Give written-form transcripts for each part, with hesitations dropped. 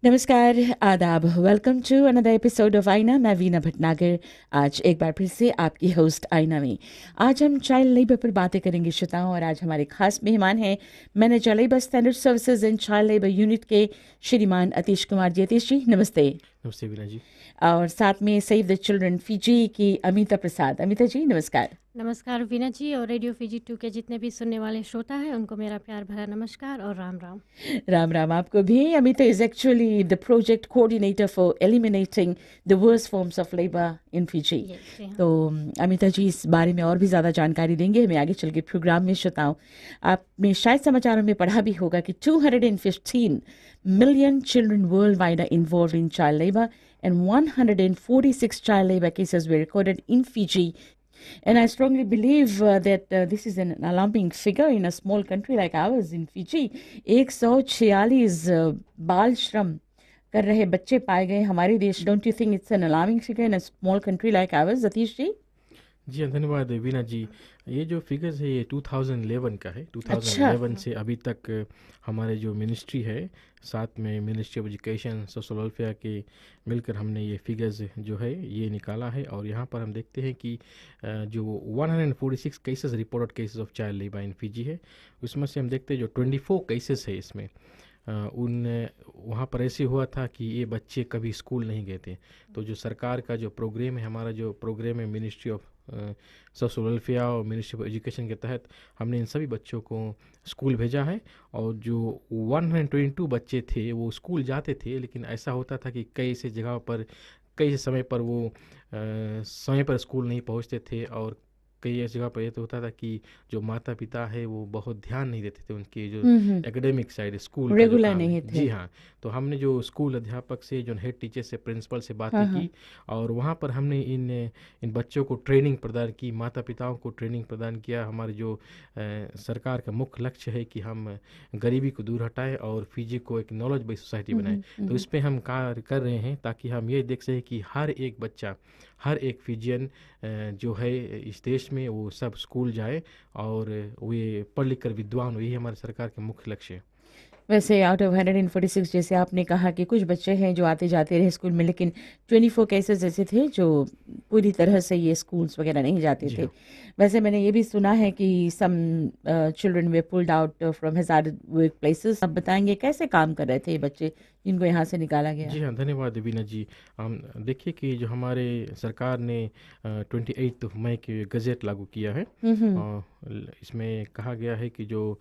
नमस्कार, आदाब। Welcome to another episode of Aaina. मैं वीना भटनागर आज एक बार फिर से आपकी होस्ट आईना में। आज हम चाइल्ड लेबर पर बातें करेंगे श्रोताओं, और आज हमारे खास मेहमान हैं manager labour standard services and child labour unit के श्रीमान अतीश कुमार जी। अतीश जी नमस्ते। नमस्ते वीना जी। और साथ में सेव द चिल्ड्रन फीजी की अमिता प्रसाद। अमिता जी नमस्कार। नमस्कार वीना जी, और रेडियो फीजी 2 के जितने भी सुनने वाले श्रोता हैं उनको मेरा प्यार भरा नमस्कार और राम राम। राम राम आपको भी। Amita is actually the project coordinator for eliminating the worst forms of labour in Fiji. तो अमिता जी इस बारे में और भी ज़्यादा जानकारी देंगे हमें आगे चल के प्रोग्राम में। श्रोताओं, आपने शायद समाचारों में पढ़ा भी होगा कि 215 million children worldwide are involved in child labor, and 146 child labor cases were recorded in Fiji. And I strongly believe that this is an alarming figure in a small country like ours in Fiji. 146 बाल श्रम कर रहे बच्चे पाए गए हमारे देश। Don't you think it's an alarming figure in a small country like ours, Satish जी? जी हाँ, धन्यवाद वीना जी। ये जो फिगर्स है ये 2011 का है। 2011 से अभी तक हमारे जो मिनिस्ट्री है, साथ में ministry of education social welfare के मिलकर हमने ये फिगर्स जो है ये निकाला है। और यहाँ पर हम देखते हैं कि जो 146 cases reported cases of child labour in Fiji है, उसमें से हम देखते हैं जो 24 केसेस है इसमें वहाँ पर ऐसे हुआ था कि ये बच्चे कभी स्कूल नहीं गए थे। तो जो सरकार का जो प्रोग्राम है, हमारा जो प्रोग्राम है मिनिस्ट्री ऑफ सोशल वेलफेयर और मिनिस्ट्री ऑफ एजुकेशन के तहत हमने इन सभी बच्चों को स्कूल भेजा है। और जो 122 बच्चे थे वो स्कूल जाते थे, लेकिन ऐसा होता था कि कई से जगह पर कई समय पर वो समय पर स्कूल नहीं पहुँचते थे। और कई ऐसी जगह पर यह तो होता था कि जो माता पिता है वो बहुत ध्यान नहीं देते थे उनके जो एकेडमिक साइड स्कूल रेगुलर नहीं थे। जी हाँ, तो हमने जो स्कूल अध्यापक से, जो हेड टीचर से, प्रिंसिपल से बातें की, और वहाँ पर हमने इन बच्चों को ट्रेनिंग प्रदान की, माता पिताओं को ट्रेनिंग प्रदान किया। हमारे जो सरकार का मुख्य लक्ष्य है कि हम गरीबी को दूर हटाएं और फीजी को एक नॉलेज बेस्ड सोसाइटी बनाएं। तो इस पर हम कार्य कर रहे हैं ताकि हम ये देख सकें कि हर एक बच्चा, हर एक फिजियन जो है इस देश में वो सब स्कूल जाए और वे पढ़ लिख कर विद्वान हो। यही हमारे सरकार के मुख्य लक्ष्य है। वैसे आउट ऑफ 146 जैसे आपने कहा कि कुछ बच्चे हैं जो आते जाते रहे स्कूल में, लेकिन 24 केसेस ऐसे थे जो पूरी तरह से ये स्कूल्स वगैरह नहीं जाते थे। वैसे मैंने ये भी सुना है कि some children were pulled out from hazard work places. आप बताएंगे कैसे काम कर रहे थे ये बच्चे जिनको यहाँ से निकाला गया? जी हाँ, धन्यवाद वीना जी। हम देखिए कि जो हमारे सरकार ने 28 मई के गज़ेट लागू किया है, इसमें कहा गया है कि जो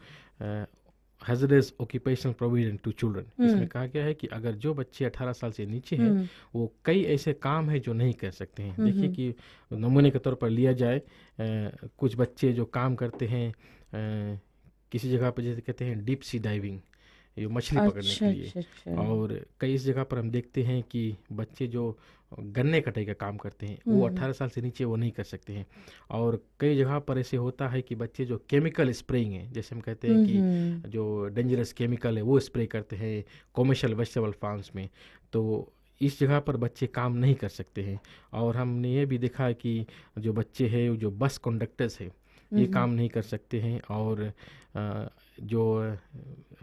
hazardous occupational provision to children, इसमें कहा गया है कि अगर जो बच्चे 18 साल से नीचे हैं वो कई ऐसे काम है जो नहीं कर सकते हैं। देखिए कि नमूने के तौर पर लिया जाए, कुछ बच्चे जो काम करते हैं किसी जगह पर, जैसे कहते हैं डीप सी डाइविंग, ये मछली पकड़ने के लिए। और कई इस जगह पर हम देखते हैं कि बच्चे जो गन्ने कटाई का काम करते हैं वो 18 साल से नीचे वो नहीं कर सकते हैं। और कई जगह पर ऐसे होता है कि बच्चे जो केमिकल स्प्रेइंग है, जैसे हम कहते हैं कि जो डेंजरस केमिकल है वो स्प्रे करते हैं कॉमर्शियल वेजिटेबल फार्म्स में, तो इस जगह पर बच्चे काम नहीं कर सकते हैं। और हमने ये भी देखा है कि जो बच्चे हैं जो बस कंडक्टर्स है ये काम नहीं कर सकते हैं, और जो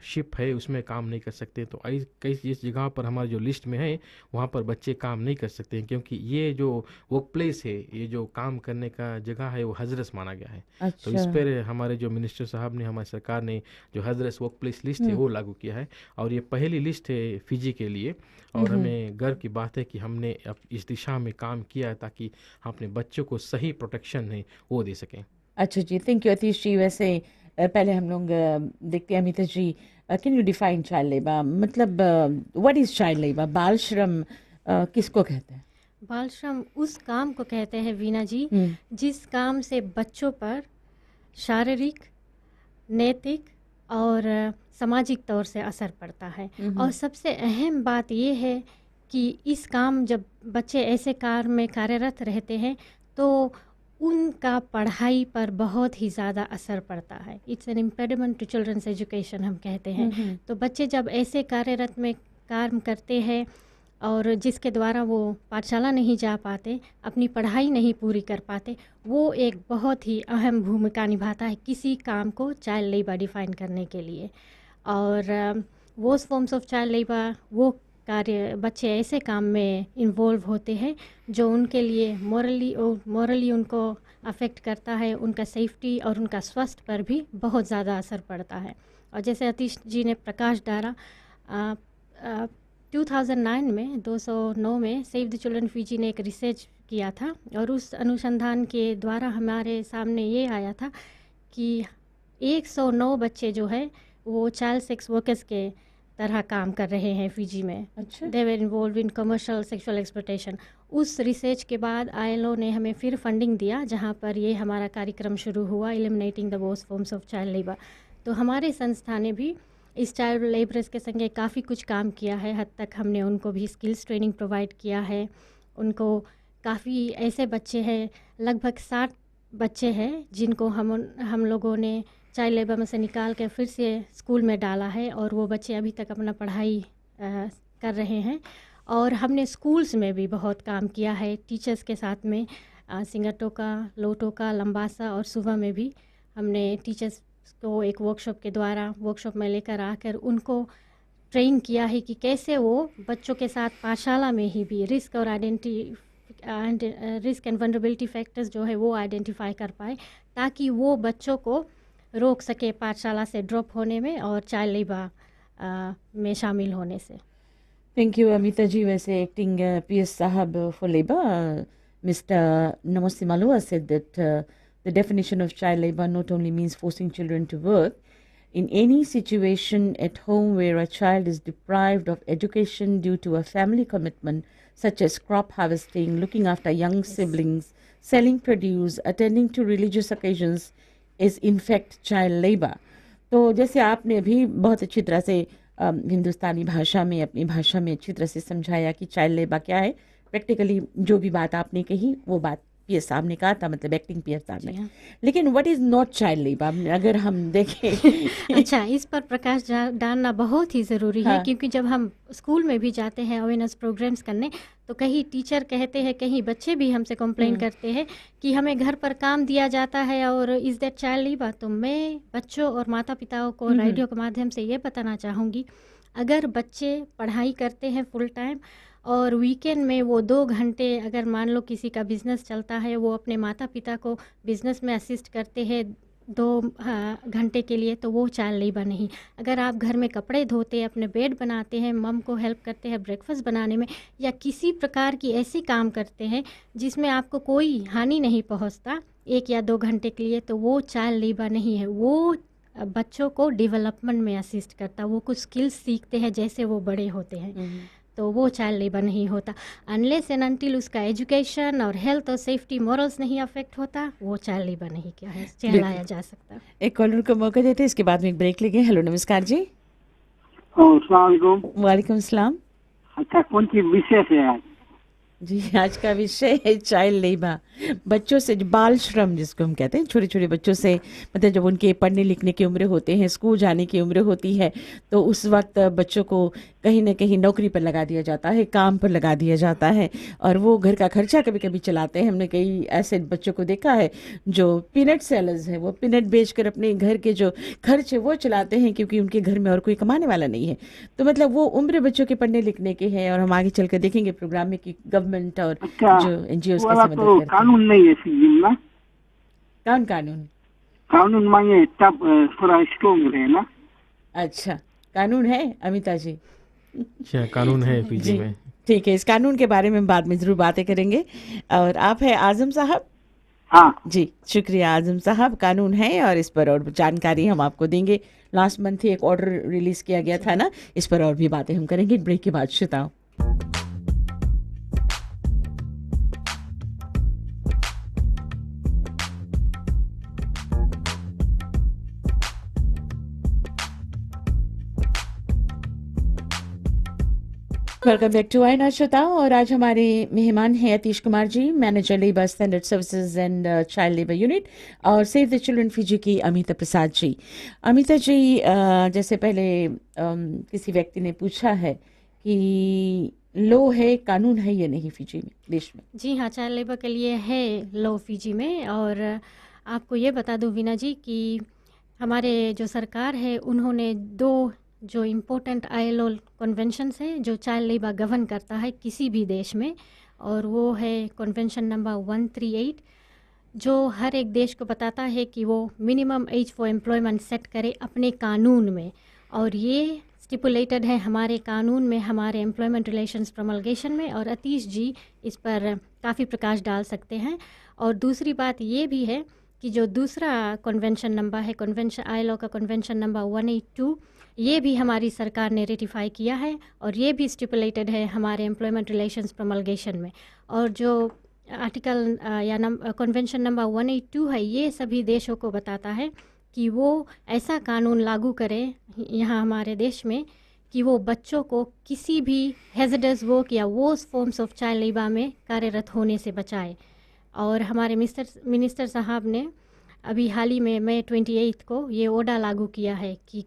शिप है उसमें काम नहीं कर सकते। तो कई इस जगह पर हमारे जो लिस्ट में है वहाँ पर बच्चे काम नहीं कर सकते हैं, क्योंकि ये जो वर्क प्लेस है, ये जो काम करने का जगह है वो हजरस माना गया है। तो इस पर हमारे जो मिनिस्टर साहब ने, हमारी सरकार ने जो हजरस वर्क प्लेस लिस्ट है वो लागू किया है, और ये पहली लिस्ट है फीजी के लिए। और हमें गर्व की बात है कि हमने अब इस दिशा में काम किया है ताकि हम अपने बच्चों को सही प्रोटेक्शन है वो दे सकें। अच्छा जी, थैंक यू अतीश जी। वैसे पहले हम लोग देखते हैं Amita ji, can you define child labour? मतलब व्हाट इज चाइल्ड लेबर? बाल श्रम किसको कहते हैं? बाल श्रम उस काम को कहते हैं वीना जी जिस काम से बच्चों पर शारीरिक, नैतिक और सामाजिक तौर से असर पड़ता है। और सबसे अहम बात ये है कि इस काम, जब बच्चे ऐसे कार्य में कार्यरत रहते हैं तो उनका पढ़ाई पर बहुत ही ज़्यादा असर पड़ता है। It's an impediment to children's education हम कहते हैं। तो बच्चे जब ऐसे कार्यरत में काम करते हैं और जिसके द्वारा वो पाठशाला नहीं जा पाते, अपनी पढ़ाई नहीं पूरी कर पाते, वो एक बहुत ही अहम भूमिका निभाता है किसी काम को चाइल्ड लेबर डिफ़ाइन करने के लिए। और वो फॉर्म्स ऑफ चाइल्ड लेबर, वो कार्य, बच्चे ऐसे काम में इन्वॉल्व होते हैं जो उनके लिए मॉरली उनको अफेक्ट करता है, उनका सेफ्टी और उनका स्वास्थ्य पर भी बहुत ज़्यादा असर पड़ता है। और जैसे अतीश जी ने प्रकाश डाला, 2009 में 209 में सेव द चिल्ड्रन फीजी ने एक रिसर्च किया था और उस अनुसंधान के द्वारा हमारे सामने ये आया था कि 109 बच्चे जो है वो चाइल्ड सेक्स वर्कर्स के तरह काम कर रहे हैं फिजी में। अच्छा। They were involve in commercial sexual exploitation. उस रिसर्च के बाद आईएलओ ने हमें फिर फंडिंग दिया, जहाँ पर ये हमारा कार्यक्रम शुरू हुआ, eliminating the worst forms of child labour. तो हमारे संस्था ने भी इस चाइल्ड लेबरर्स के संगे काफ़ी कुछ काम किया है। हद तक हमने उनको भी स्किल्स ट्रेनिंग प्रोवाइड किया है। उनको काफ़ी ऐसे बच्चे हैं, लगभग 60 बच्चे हैं जिनको हम लोगों ने चाइल्ड लेबर में से निकाल के फिर से स्कूल में डाला है और वो बच्चे अभी तक अपना पढ़ाई कर रहे हैं। और हमने स्कूल्स में भी बहुत काम किया है टीचर्स के साथ में। सिंगटोका, लोटोका, लंबासा और सुबह में भी हमने टीचर्स को एक वर्कशॉप में लेकर आकर उनको ट्रेन किया है कि कैसे वो बच्चों के साथ पाठशाला में ही भी रिस्क एंड वल्नरेबिलिटी फैक्टर्स जो है वो आइडेंटिफाई कर पाए, ताकि वो बच्चों को रोक सके पाठशाला से ड्रॉप होने में और चाइल्ड लेबर में शामिल होने से। Thank you Amita ji. वैसे एक्टिंग पीएस साहब for labour mister Namosi Malua said that the definition of child labor not only means forcing children to work in any situation at home where a child is deprived of education due to a family commitment such as crop harvesting, looking after young siblings, selling produce, attending to religious occasions is in fact child labor। तो जैसे आपने भी बहुत अच्छी तरह से हिंदुस्तानी भाषा में, अपनी भाषा में अच्छी तरह से समझाया कि चाइल्ड लेबर क्या है। प्रैक्टिकली जो भी बात आपने कही वो बात पीएस साहब ने कहा था, मतलब एक्टिंग पीएस साहब ने। लेकिन what is not child labour अगर हम देखें? अच्छा, इस पर प्रकाश डालना बहुत ही ज़रूरी है। क्योंकि जब हम स्कूल में भी जाते हैं अवेयरनेस प्रोग्राम्स करने, तो कहीं टीचर कहते हैं, कहीं बच्चे भी हमसे कंप्लेन करते हैं कि हमें घर पर काम दिया जाता है और इज़ दैट चाइल्ड लेबर। तो मैं बच्चों और माता पिताओं को रेडियो के माध्यम से ये बताना चाहूँगी, अगर बच्चे पढ़ाई करते हैं फुल टाइम और वीकेंड में वो 2 घंटे, अगर मान लो किसी का बिज़नेस चलता है, वो अपने माता पिता को बिज़नेस में असिस्ट करते हैं 2 घंटे के लिए, तो वो चाइल्ड लेबर नहीं। अगर आप घर में कपड़े धोते, अपने बेड बनाते हैं, मम को हेल्प करते हैं ब्रेकफास्ट बनाने में, या किसी प्रकार की ऐसी काम करते हैं जिसमें आपको कोई हानि नहीं पहुंचता 1 या 2 घंटे के लिए, तो वो चाइल्ड लेबर नहीं है। वो बच्चों को डेवलपमेंट में असिस्ट करता, वो कुछ स्किल्स सीखते हैं जैसे वो बड़े होते हैं, तो वो चाइल्ड लेबर नहीं होता। अनलेस एंड अनटिल उसका एजुकेशन और हेल्थ और सेफ्टी मॉरल्स नहीं अफेक्ट होता, वो चाइल्ड लेबर नहीं क्या है कहलाया जा सकता। एक कॉलर को मौका देते हैं, इसके बाद में एक ब्रेक लेंगे। हेलो, नमस्कार जी। अस्सलाम वालेकुम। वालेकुम सलाम। अच्छा, कौन सी विषय है आज? जी, आज का विषय है चाइल्ड लेबर, बच्चों से, बाल श्रम जिसको हम कहते हैं, छोटे छोटे बच्चों से, मतलब जब उनके पढ़ने लिखने की उम्र होते हैं, स्कूल जाने की उम्र होती है, तो उस वक्त बच्चों को कहीं ना कहीं नौकरी पर लगा दिया जाता है, काम पर लगा दिया जाता है, और वो घर का खर्चा कभी कभी चलाते हैं। हमने कई ऐसे बच्चों को देखा है जो पीनट सेलर्स हैं, वो पीनट बेचकर अपने घर के जो खर्च है वो चलाते हैं, क्योंकि उनके घर में और कोई कमाने वाला नहीं है। तो मतलब वो उम्र बच्चों के पढ़ने लिखने के हैं, और हम आगे चलकर देखेंगे प्रोग्राम में कि गवर्नमेंट और जो एनजीओ कैसे मदद करते हैं। कानून नहीं है सिक्किम में। कानून मांगे तब थोड़ा स्ट्रॉन्ग रहे ना। अच्छा, कानून है अमिता जी? अच्छा, कानून है पीजी में। ठीक है, इस कानून के बारे में बाद में जरूर बातें करेंगे। और आप है आजम साहब? हाँ जी, शुक्रिया आजम साहब। कानून है और इस पर और जानकारी हम आपको देंगे। लास्ट मंथ ही एक ऑर्डर रिलीज किया गया था ना, इस पर और भी बातें हम करेंगे ब्रेक के बाद। श्रोताओं, वेलकम बैक टू आईना श्रोताओं, और आज हमारे मेहमान हैं Atish Kumar ji, manager labour standard services and child labour unit, और सेव द चिल्ड्रन फिजी की अमिता प्रसाद जी। अमिता जी, जैसे पहले किसी व्यक्ति ने पूछा है कि लो है, कानून है या नहीं फिजी में, देश में? जी हाँ, चाइल्ड लेबर के लिए है लॉ फिजी में। और आपको ये बता दूं वीना जी कि हमारे जो सरकार है उन्होंने 2 जो इम्पोर्टेंट ILO कन्वेंशंस है जो चाइल्ड लेबर गवर्न करता है किसी भी देश में, और वो है कन्वेंशन नंबर 138 जो हर एक देश को बताता है कि वो minimum age for employment set करे अपने कानून में। और ये स्टिपुलेटेड है हमारे कानून में, हमारे एम्प्लॉयमेंट रिलेशंस प्रमलगेशन में, और अतीश जी इस पर काफ़ी प्रकाश डाल सकते हैं। और दूसरी बात ये भी है कि जो दूसरा कन्वेंशन नंबर है, कन्वेंशन ILO का कन्वेंशन नंबर 182, ये भी हमारी सरकार ने रेटिफाई किया है और ये भी स्टिपुलेटेड है हमारे एम्प्लॉयमेंट रिलेशंस प्रमलगेशन में। और जो आर्टिकल या कन्वेंशन नंबर 182 है, ये सभी देशों को बताता है कि वो ऐसा कानून लागू करें यहाँ हमारे देश में कि वो बच्चों को किसी भी हैज़र्डस वर्क या worst forms of child labour में कार्यरत होने से बचाए। और हमारे मिनिस्टर साहब ने अभी हाल ही में मई 28 को ये ऑर्डर लागू किया है कि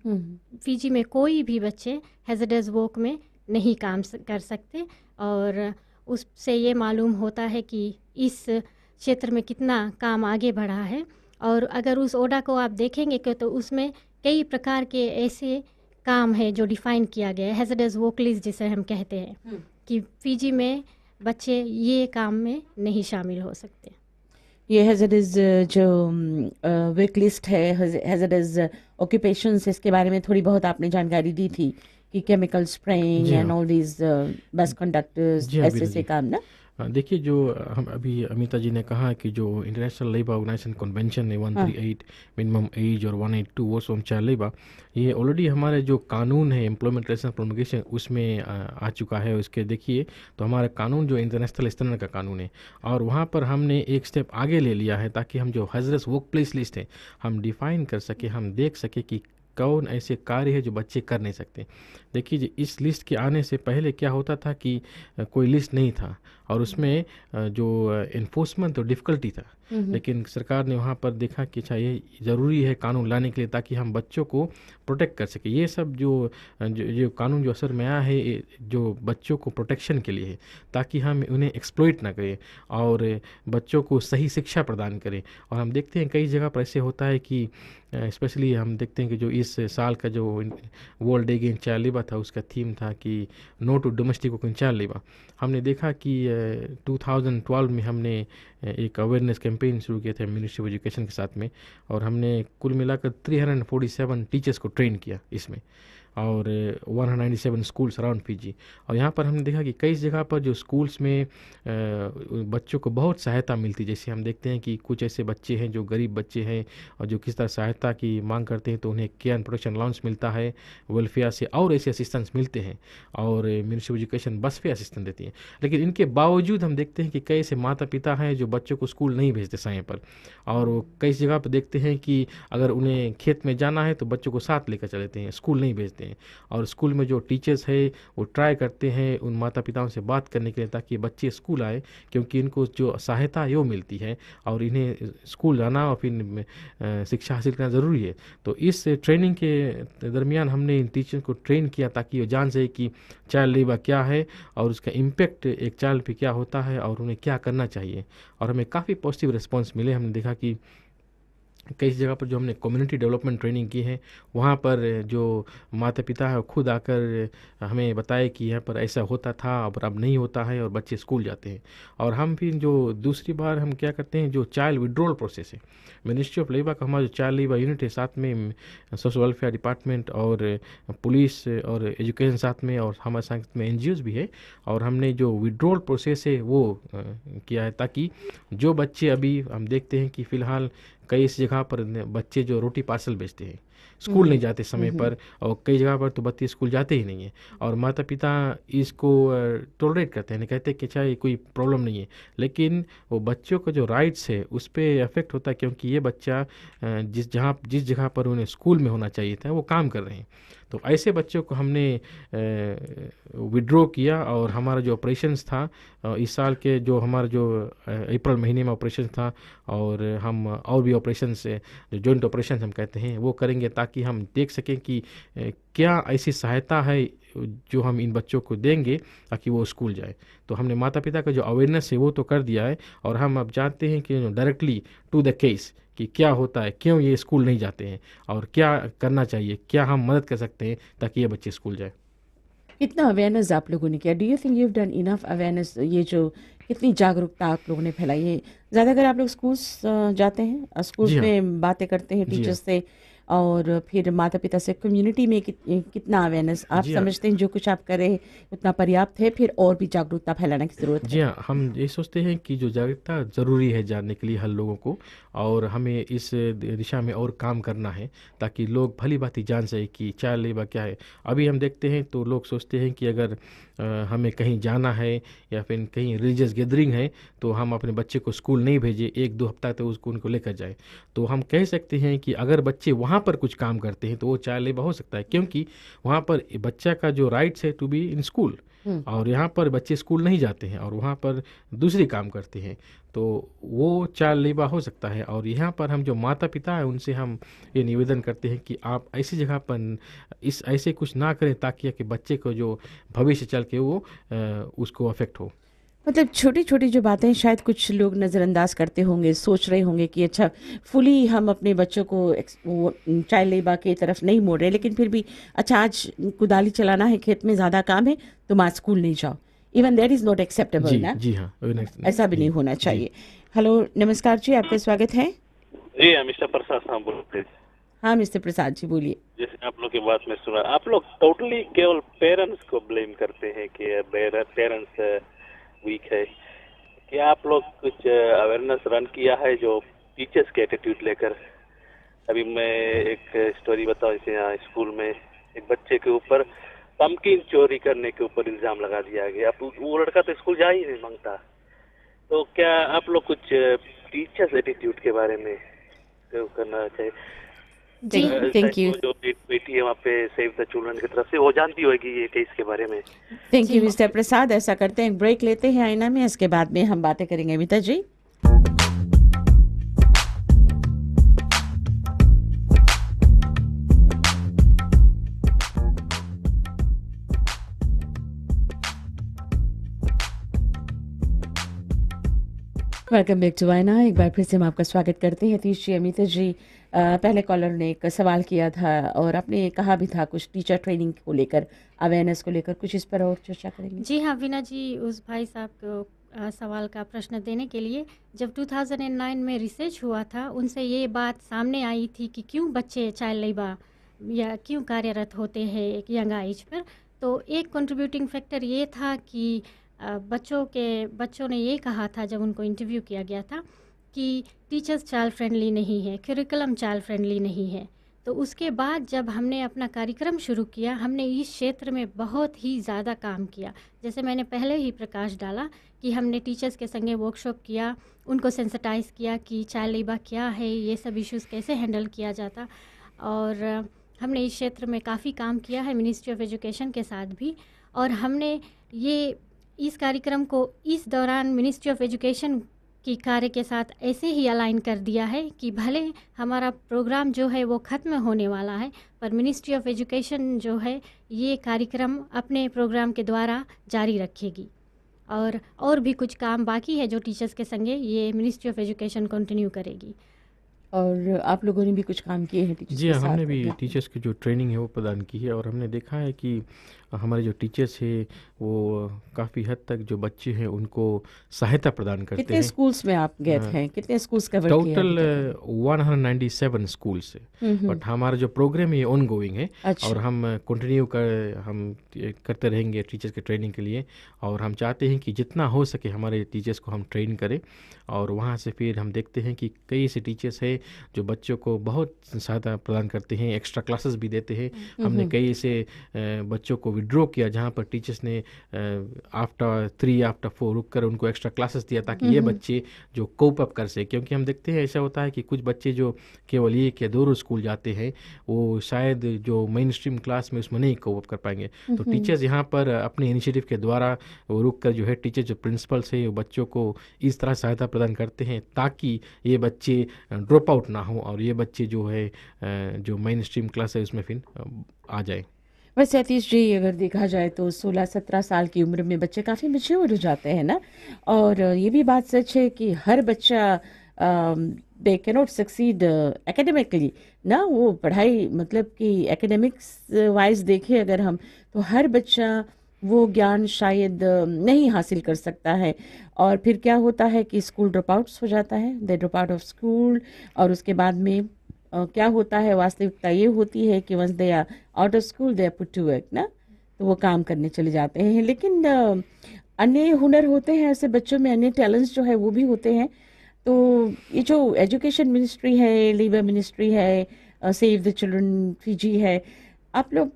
फिजी में कोई भी बच्चे हैज़र्डस वर्क में नहीं काम कर सकते। और उससे ये मालूम होता है कि इस क्षेत्र में कितना काम आगे बढ़ा है। और अगर उस ऑर्डर को आप देखेंगे तो उसमें कई प्रकार के ऐसे काम है जो डिफ़ाइन किया गया है, हैज़र्डस वर्क लिस्ट जिसे हम कहते हैं, कि फिजी में बच्चे ये काम में नहीं शामिल हो सकते। ये हैज़र्डस जो वर्क लिस्ट है, हैज़र्डस ऑक्यूपेशंस, इसके बारे में थोड़ी बहुत आपने जानकारी दी थी कि chemical spraying and all these बस कंडक्टर्स, ऐसे काम ना। देखिए, जो हम अभी अमिता जी ने कहा कि जो इंटरनेशनल लेबर ऑर्गेनाइजेशन कन्वेंशन है 138 मिनिमम एज और 182 वर्स फ्रॉम चाइल्ड लेबर, ये ऑलरेडी हमारे जो कानून है एम्प्लॉयमेंट रिलेशन प्रोमोगेशन उसमें आ चुका है। उसके देखिए तो हमारा कानून जो इंटरनेशनल स्टैंडर्ड का कानून है, और वहाँ पर हमने एक स्टेप आगे ले लिया है ताकि हम जो हैज़र्डस वर्क प्लेस लिस्ट है हम डिफ़ाइन कर सके, हम देख सके कि कौन ऐसे कार्य है जो बच्चे कर नहीं सकते। देखिए जी, इस लिस्ट के आने से पहले क्या होता था कि कोई लिस्ट नहीं था और उसमें जो इन्फोर्समेंट तो डिफ़िकल्टी था, लेकिन सरकार ने वहाँ पर देखा कि अच्छा ये ज़रूरी है कानून लाने के लिए ताकि हम बच्चों को प्रोटेक्ट कर सके। ये सब जो कानून जो असर में आया है जो बच्चों को प्रोटेक्शन के लिए है, ताकि हम उन्हें एक्सप्लॉइट ना करें और बच्चों को सही शिक्षा प्रदान करें। और हम देखते हैं कई जगह पर ऐसे होता है कि स्पेशली हम देखते हैं कि जो इस साल का जो world day against child labour था उसका थीम था कि no to domestic work in child labour. हमने देखा कि 2012 में हमने एक अवेयरनेस कैंपेन शुरू किया था मिनिस्ट्री ऑफ एजुकेशन के साथ में, और हमने कुल मिलाकर 347 टीचर्स को ट्रेन किया इसमें, और 197 स्कूल्स अराउंड फिजी। और यहाँ पर हमने देखा कि कई जगह पर जो स्कूल्स में बच्चों को बहुत सहायता मिलती, जैसे हम देखते हैं कि कुछ ऐसे बच्चे हैं जो गरीब बच्चे हैं और जो किस तरह सहायता की मांग करते हैं तो उन्हें केयर एंड प्रोटेक्शन अलाउंस मिलता है वेलफेयर से, और ऐसे असिस्टेंस मिलते हैं, और मिनिस्ट्री ऑफ एजुकेशन बस पे असिस्टेंस देती है। लेकिन इनके बावजूद हम देखते हैं कि कई ऐसे माता पिता हैं जो बच्चों को स्कूल नहीं भेजते समय पर, और कई जगह पर देखते हैं कि अगर उन्हें खेत में जाना है तो बच्चों को साथ लेकर चलते हैं, स्कूल नहीं भेजते हैं। और स्कूल में जो टीचर्स है वो ट्राई करते हैं उन माता पिताओं से बात करने के लिए ताकि बच्चे स्कूल आए, क्योंकि इनको जो सहायता है वो मिलती है और इन्हें स्कूल जाना और फिर शिक्षा हासिल करना ज़रूरी है। तो इस ट्रेनिंग के दरमियान हमने इन टीचर्स को ट्रेन किया ताकि वो जान सके कि चाइल्ड लेबर क्या है और उसका इम्पेक्ट एक चाइल्ड पे क्या होता है और उन्हें क्या करना चाहिए। और हमें काफ़ी पॉजिटिव रिस्पॉन्स मिले। हमने देखा कि कई जगह पर जो हमने कम्युनिटी डेवलपमेंट ट्रेनिंग की है वहाँ पर जो माता पिता है खुद आकर हमें बताए कि यहाँ पर ऐसा होता था और अब नहीं होता है और बच्चे स्कूल जाते हैं। और हम फिर जो दूसरी बार हम क्या करते हैं, जो चाइल्ड विड्रॉल प्रोसेस है, मिनिस्ट्री ऑफ लेबर का हमारा जो चाइल्ड लेबर यूनिट है, साथ में सोशल वेलफेयर डिपार्टमेंट और पुलिस और एजुकेशन साथ में, और हमारे साथ में NGOs भी है, और हमने जो विड्रॉल प्रोसेस है वो किया है ताकि जो बच्चे अभी हम देखते हैं कि फ़िलहाल कई इस जगह पर बच्चे जो रोटी पार्सल बेचते हैं, स्कूल नहीं जाते समय पर, और कई जगह पर तो बच्चे स्कूल जाते ही नहीं है, और माता पिता इसको टॉलरेट करते हैं, कहते हैं कि चाहे कोई प्रॉब्लम नहीं है, लेकिन वो बच्चों का जो राइट्स है उस पर अफेक्ट होता है, क्योंकि ये बच्चा जिस जगह पर उन्हें स्कूल में होना चाहिए था वो काम कर रहे हैं। तो ऐसे बच्चों को हमने विड्रॉ किया, और हमारा जो ऑपरेशंस था इस साल के जो हमारा जो अप्रैल महीने में ऑपरेशन था, और हम और भी ऑपरेशंस जो जॉइंट ऑपरेशन हम कहते हैं वो करेंगे ताकि हम देख सकें कि क्या ऐसी सहायता है जो हम इन बच्चों को देंगे ताकि वो स्कूल जाए। तो हमने माता पिता का जो अवेयरनेस है वो तो कर दिया है, और हम अब जानते हैं कि डायरेक्टली टू द केस कि क्या होता है, क्यों ये स्कूल नहीं जाते हैं और क्या करना चाहिए, क्या हम मदद कर सकते हैं ताकि ये बच्चे स्कूल जाए। कितना अवेयरनेस आप लोगों ने किया? Do you think you have done enough awareness? ये जो कितनी जागरूकता आप लोगों ने फैलाई है? ज़्यादातर आप लोग स्कूल्स जाते हैं, स्कूल्स जी हाँ, में बातें करते हैं जी हाँ, टीचर्स से, और फिर माता पिता से, कम्युनिटी में कितना अवेयरनेस आप जी हाँ, समझते हैं जो कुछ आप कर रहे हैं उतना पर्याप्त है, फिर और भी जागरूकता फैलाने की ज़रूरत जी है? हाँ, हम ये सोचते हैं कि जो जागरूकता ज़रूरी है जानने के लिए हर लोगों को, और हमें इस दिशा में और काम करना है ताकि लोग भली भांति जान सके कि चाइल्ड लेबर क्या है। अभी हम देखते हैं तो लोग सोचते हैं कि अगर हमें कहीं जाना है या फिर कहीं रिलीजियस गैदरिंग है तो हम अपने बच्चे को स्कूल नहीं भेजें, 1-2 हफ्ता तक उसको उनको लेकर जाए। तो हम कह सकते हैं कि अगर बच्चे वहाँ पर कुछ काम करते हैं तो वो चाइल्ड लेबर हो सकता है, क्योंकि वहाँ पर बच्चा का जो राइट्स है टू बी इन स्कूल, और यहाँ पर बच्चे स्कूल नहीं जाते हैं और वहाँ पर दूसरी काम करते हैं, तो वो चाइल्ड लेबर हो सकता है। और यहाँ पर हम जो माता पिता हैं उनसे हम ये निवेदन करते हैं कि आप ऐसी जगह पर इस ऐसे कुछ ना करें ताकि कि बच्चे को जो भविष्य चल के वो उसको अफेक्ट हो। मतलब छोटी छोटी जो बातें शायद कुछ लोग नज़रअंदाज करते होंगे, सोच रहे होंगे कि अच्छा फुली हम अपने बच्चों को वो चाइल्ड लेबर की तरफ नहीं मोड़ रहे, लेकिन फिर भी अच्छा आज कुदाली चलाना है, खेत में ज़्यादा काम है, तुम आज स्कूल नहीं जाओ। Even that is not acceptable जी ना, जी हाँ, ऐसा भी जी नहीं होना जी चाहिए। हेलो, नमस्कार जी, आपका स्वागत है। जी मिस्टर प्रसाद साहब बोलते हैं। हाँ मिस्टर प्रसाद जी, बोलिए। जैसे आप लोग की बात में सुना, आप लोग टोटली केवल पेरेंट्स को ब्लेम करते हैं कि पेरेंट्स वीक है। क्या आप लोग कुछ अवेयरनेस रन किया है जो टीचर्स के एटीट्यूड लेकर? अभी मैं एक स्टोरी बताऊं, जैसे यहाँ स्कूल में एक बच्चे के ऊपर पम्पकिन चोरी करने के ऊपर इल्जाम लगा दिया गया। अब वो लड़का तो स्कूल जा ही नहीं मांगता। तो क्या आप लोग कुछ टीचर्स एटीट्यूड के बारे में करना चाहिए? जी थैंक यू, जो बेटी है वहाँ पे सेव द चिल्ड्रन की तरफ से, वो जानती होगी ये केस के बारे में। थैंक जी यू मिस्टर प्रसाद। ऐसा करते हैं, ब्रेक लेते हैं आईना में, इसके बाद में हम बातें करेंगे। अमिता जी, वेलकम बैक टू आईना। एक बार फिर से हम आपका स्वागत करते हैं। यतीश जी, अमिता जी, पहले कॉलर ने एक सवाल किया था और आपने कहा भी था कुछ टीचर ट्रेनिंग को लेकर, अवेयरनेस को लेकर, कुछ इस पर और चर्चा करेंगे? जी हाँ वीना जी, उस भाई साहब को सवाल का प्रश्न देने के लिए, जब 2009 में रिसर्च हुआ था उनसे ये बात सामने आई थी कि क्यों बच्चे चाइल्ड लेबर या क्यों कार्यरत होते हैं एक यंग एज पर। तो एक कंट्रीब्यूटिंग फैक्टर ये था कि बच्चों ने ये कहा था जब उनको इंटरव्यू किया गया था कि टीचर्स चाइल्ड फ्रेंडली नहीं है, करिकुलम चाइल्ड फ्रेंडली नहीं है। तो उसके बाद जब हमने अपना कार्यक्रम शुरू किया, हमने इस क्षेत्र में बहुत ही ज़्यादा काम किया। जैसे मैंने पहले ही प्रकाश डाला कि हमने टीचर्स के संगे वर्कशॉप किया, उनको सेंसिटाइज़ किया कि चाइल्ड लेबर क्या है, ये सब इश्यूज़ कैसे हैंडल किया जाता, और हमने इस क्षेत्र में काफ़ी काम किया है मिनिस्ट्री ऑफ एजुकेशन के साथ भी। और हमने इस कार्यक्रम को इस दौरान मिनिस्ट्री ऑफ एजुकेशन की कार्य के साथ ऐसे ही अलाइन कर दिया है कि भले हमारा प्रोग्राम जो है वो ख़त्म होने वाला है, पर मिनिस्ट्री ऑफ एजुकेशन जो है ये कार्यक्रम अपने प्रोग्राम के द्वारा जारी रखेगी। और भी कुछ काम बाकी है जो टीचर्स के संगे ये मिनिस्ट्री ऑफ एजुकेशन कंटिन्यू करेगी। और आप लोगों ने भी कुछ काम किए हैं टीचर्स जी के हाँ, साथ? हमने भी टीचर्स की जो ट्रेनिंग है वो प्रदान की है, और हमने देखा है कि हमारे जो टीचर्स हैं वो काफ़ी हद तक जो बच्चे हैं उनको सहायता प्रदान करते कितने हैं। स्कूल्स में आप गए थे? कितने स्कूल्स कवर किए टोटल अभी तक? 197 स्कूल से, बट हमारा जो प्रोग्राम है ऑन गोइंग है, अच्छा। और हम कंटिन्यू हम करते रहेंगे टीचर्स की ट्रेनिंग के लिए। और हम चाहते हैं कि जितना हो सके हमारे टीचर्स को हम ट्रेन करें, और वहाँ से फिर हम देखते हैं कि कई ऐसे टीचर्स हैं जो बच्चों को बहुत सहायता प्रदान करते हैं, एक्स्ट्रा क्लासेस भी देते हैं। हमने कई ऐसे बच्चों को विड्रॉ किया जहाँ पर टीचर्स ने आफ्टर 3 आफ्टर 4 रुक कर उनको एक्स्ट्रा क्लासेस दिया ताकि ये बच्चे जो कोप अप कर सके। क्योंकि हम देखते हैं ऐसा होता है कि कुछ बच्चे जो केवल 1 या 2 रोज स्कूल जाते हैं वो शायद जो मेन स्ट्रीम क्लास में उसमें नहीं कोप अप कर पाएंगे। तो टीचर्स यहाँ पर अपने इनिशिएटिव के द्वारा वो रुक कर जो है टीचर जो प्रिंसिपल्स है वो बच्चों को इस तरह सहायता प्रदान करते हैं ताकि ये बच्चे ड्रॉप आउट ना हो और ये बच्चे जो है जो मेन स्ट्रीम क्लास है उसमें फिर आ जाए। वैसे सतीश जी, अगर देखा जाए तो 16-17 साल की उम्र में बच्चे काफ़ी मैच्योर हो जाते हैं ना। और ये भी बात सच है कि हर बच्चा दे कैनॉट सक्सीड एकेडमिकली ना। वो पढ़ाई मतलब कि एकेडमिक्स वाइज देखें अगर हम, तो हर बच्चा वो ज्ञान शायद नहीं हासिल कर सकता है। और फिर क्या होता है कि स्कूल ड्रॉप आउट्स हो जाता है, they drop out of school. और उसके बाद में क्या होता है, वास्तविकता ये होती है कि once they are out of school they are put to work ना, तो वो काम करने चले जाते हैं। लेकिन अन्य हुनर होते हैं ऐसे बच्चों में, अन्य टैलेंट्स जो है वो भी होते हैं। तो ये जो एजुकेशन मिनिस्ट्री है, लेबर मिनिस्ट्री है, सेव द चिल्ड्रन फीजी है, आप लोग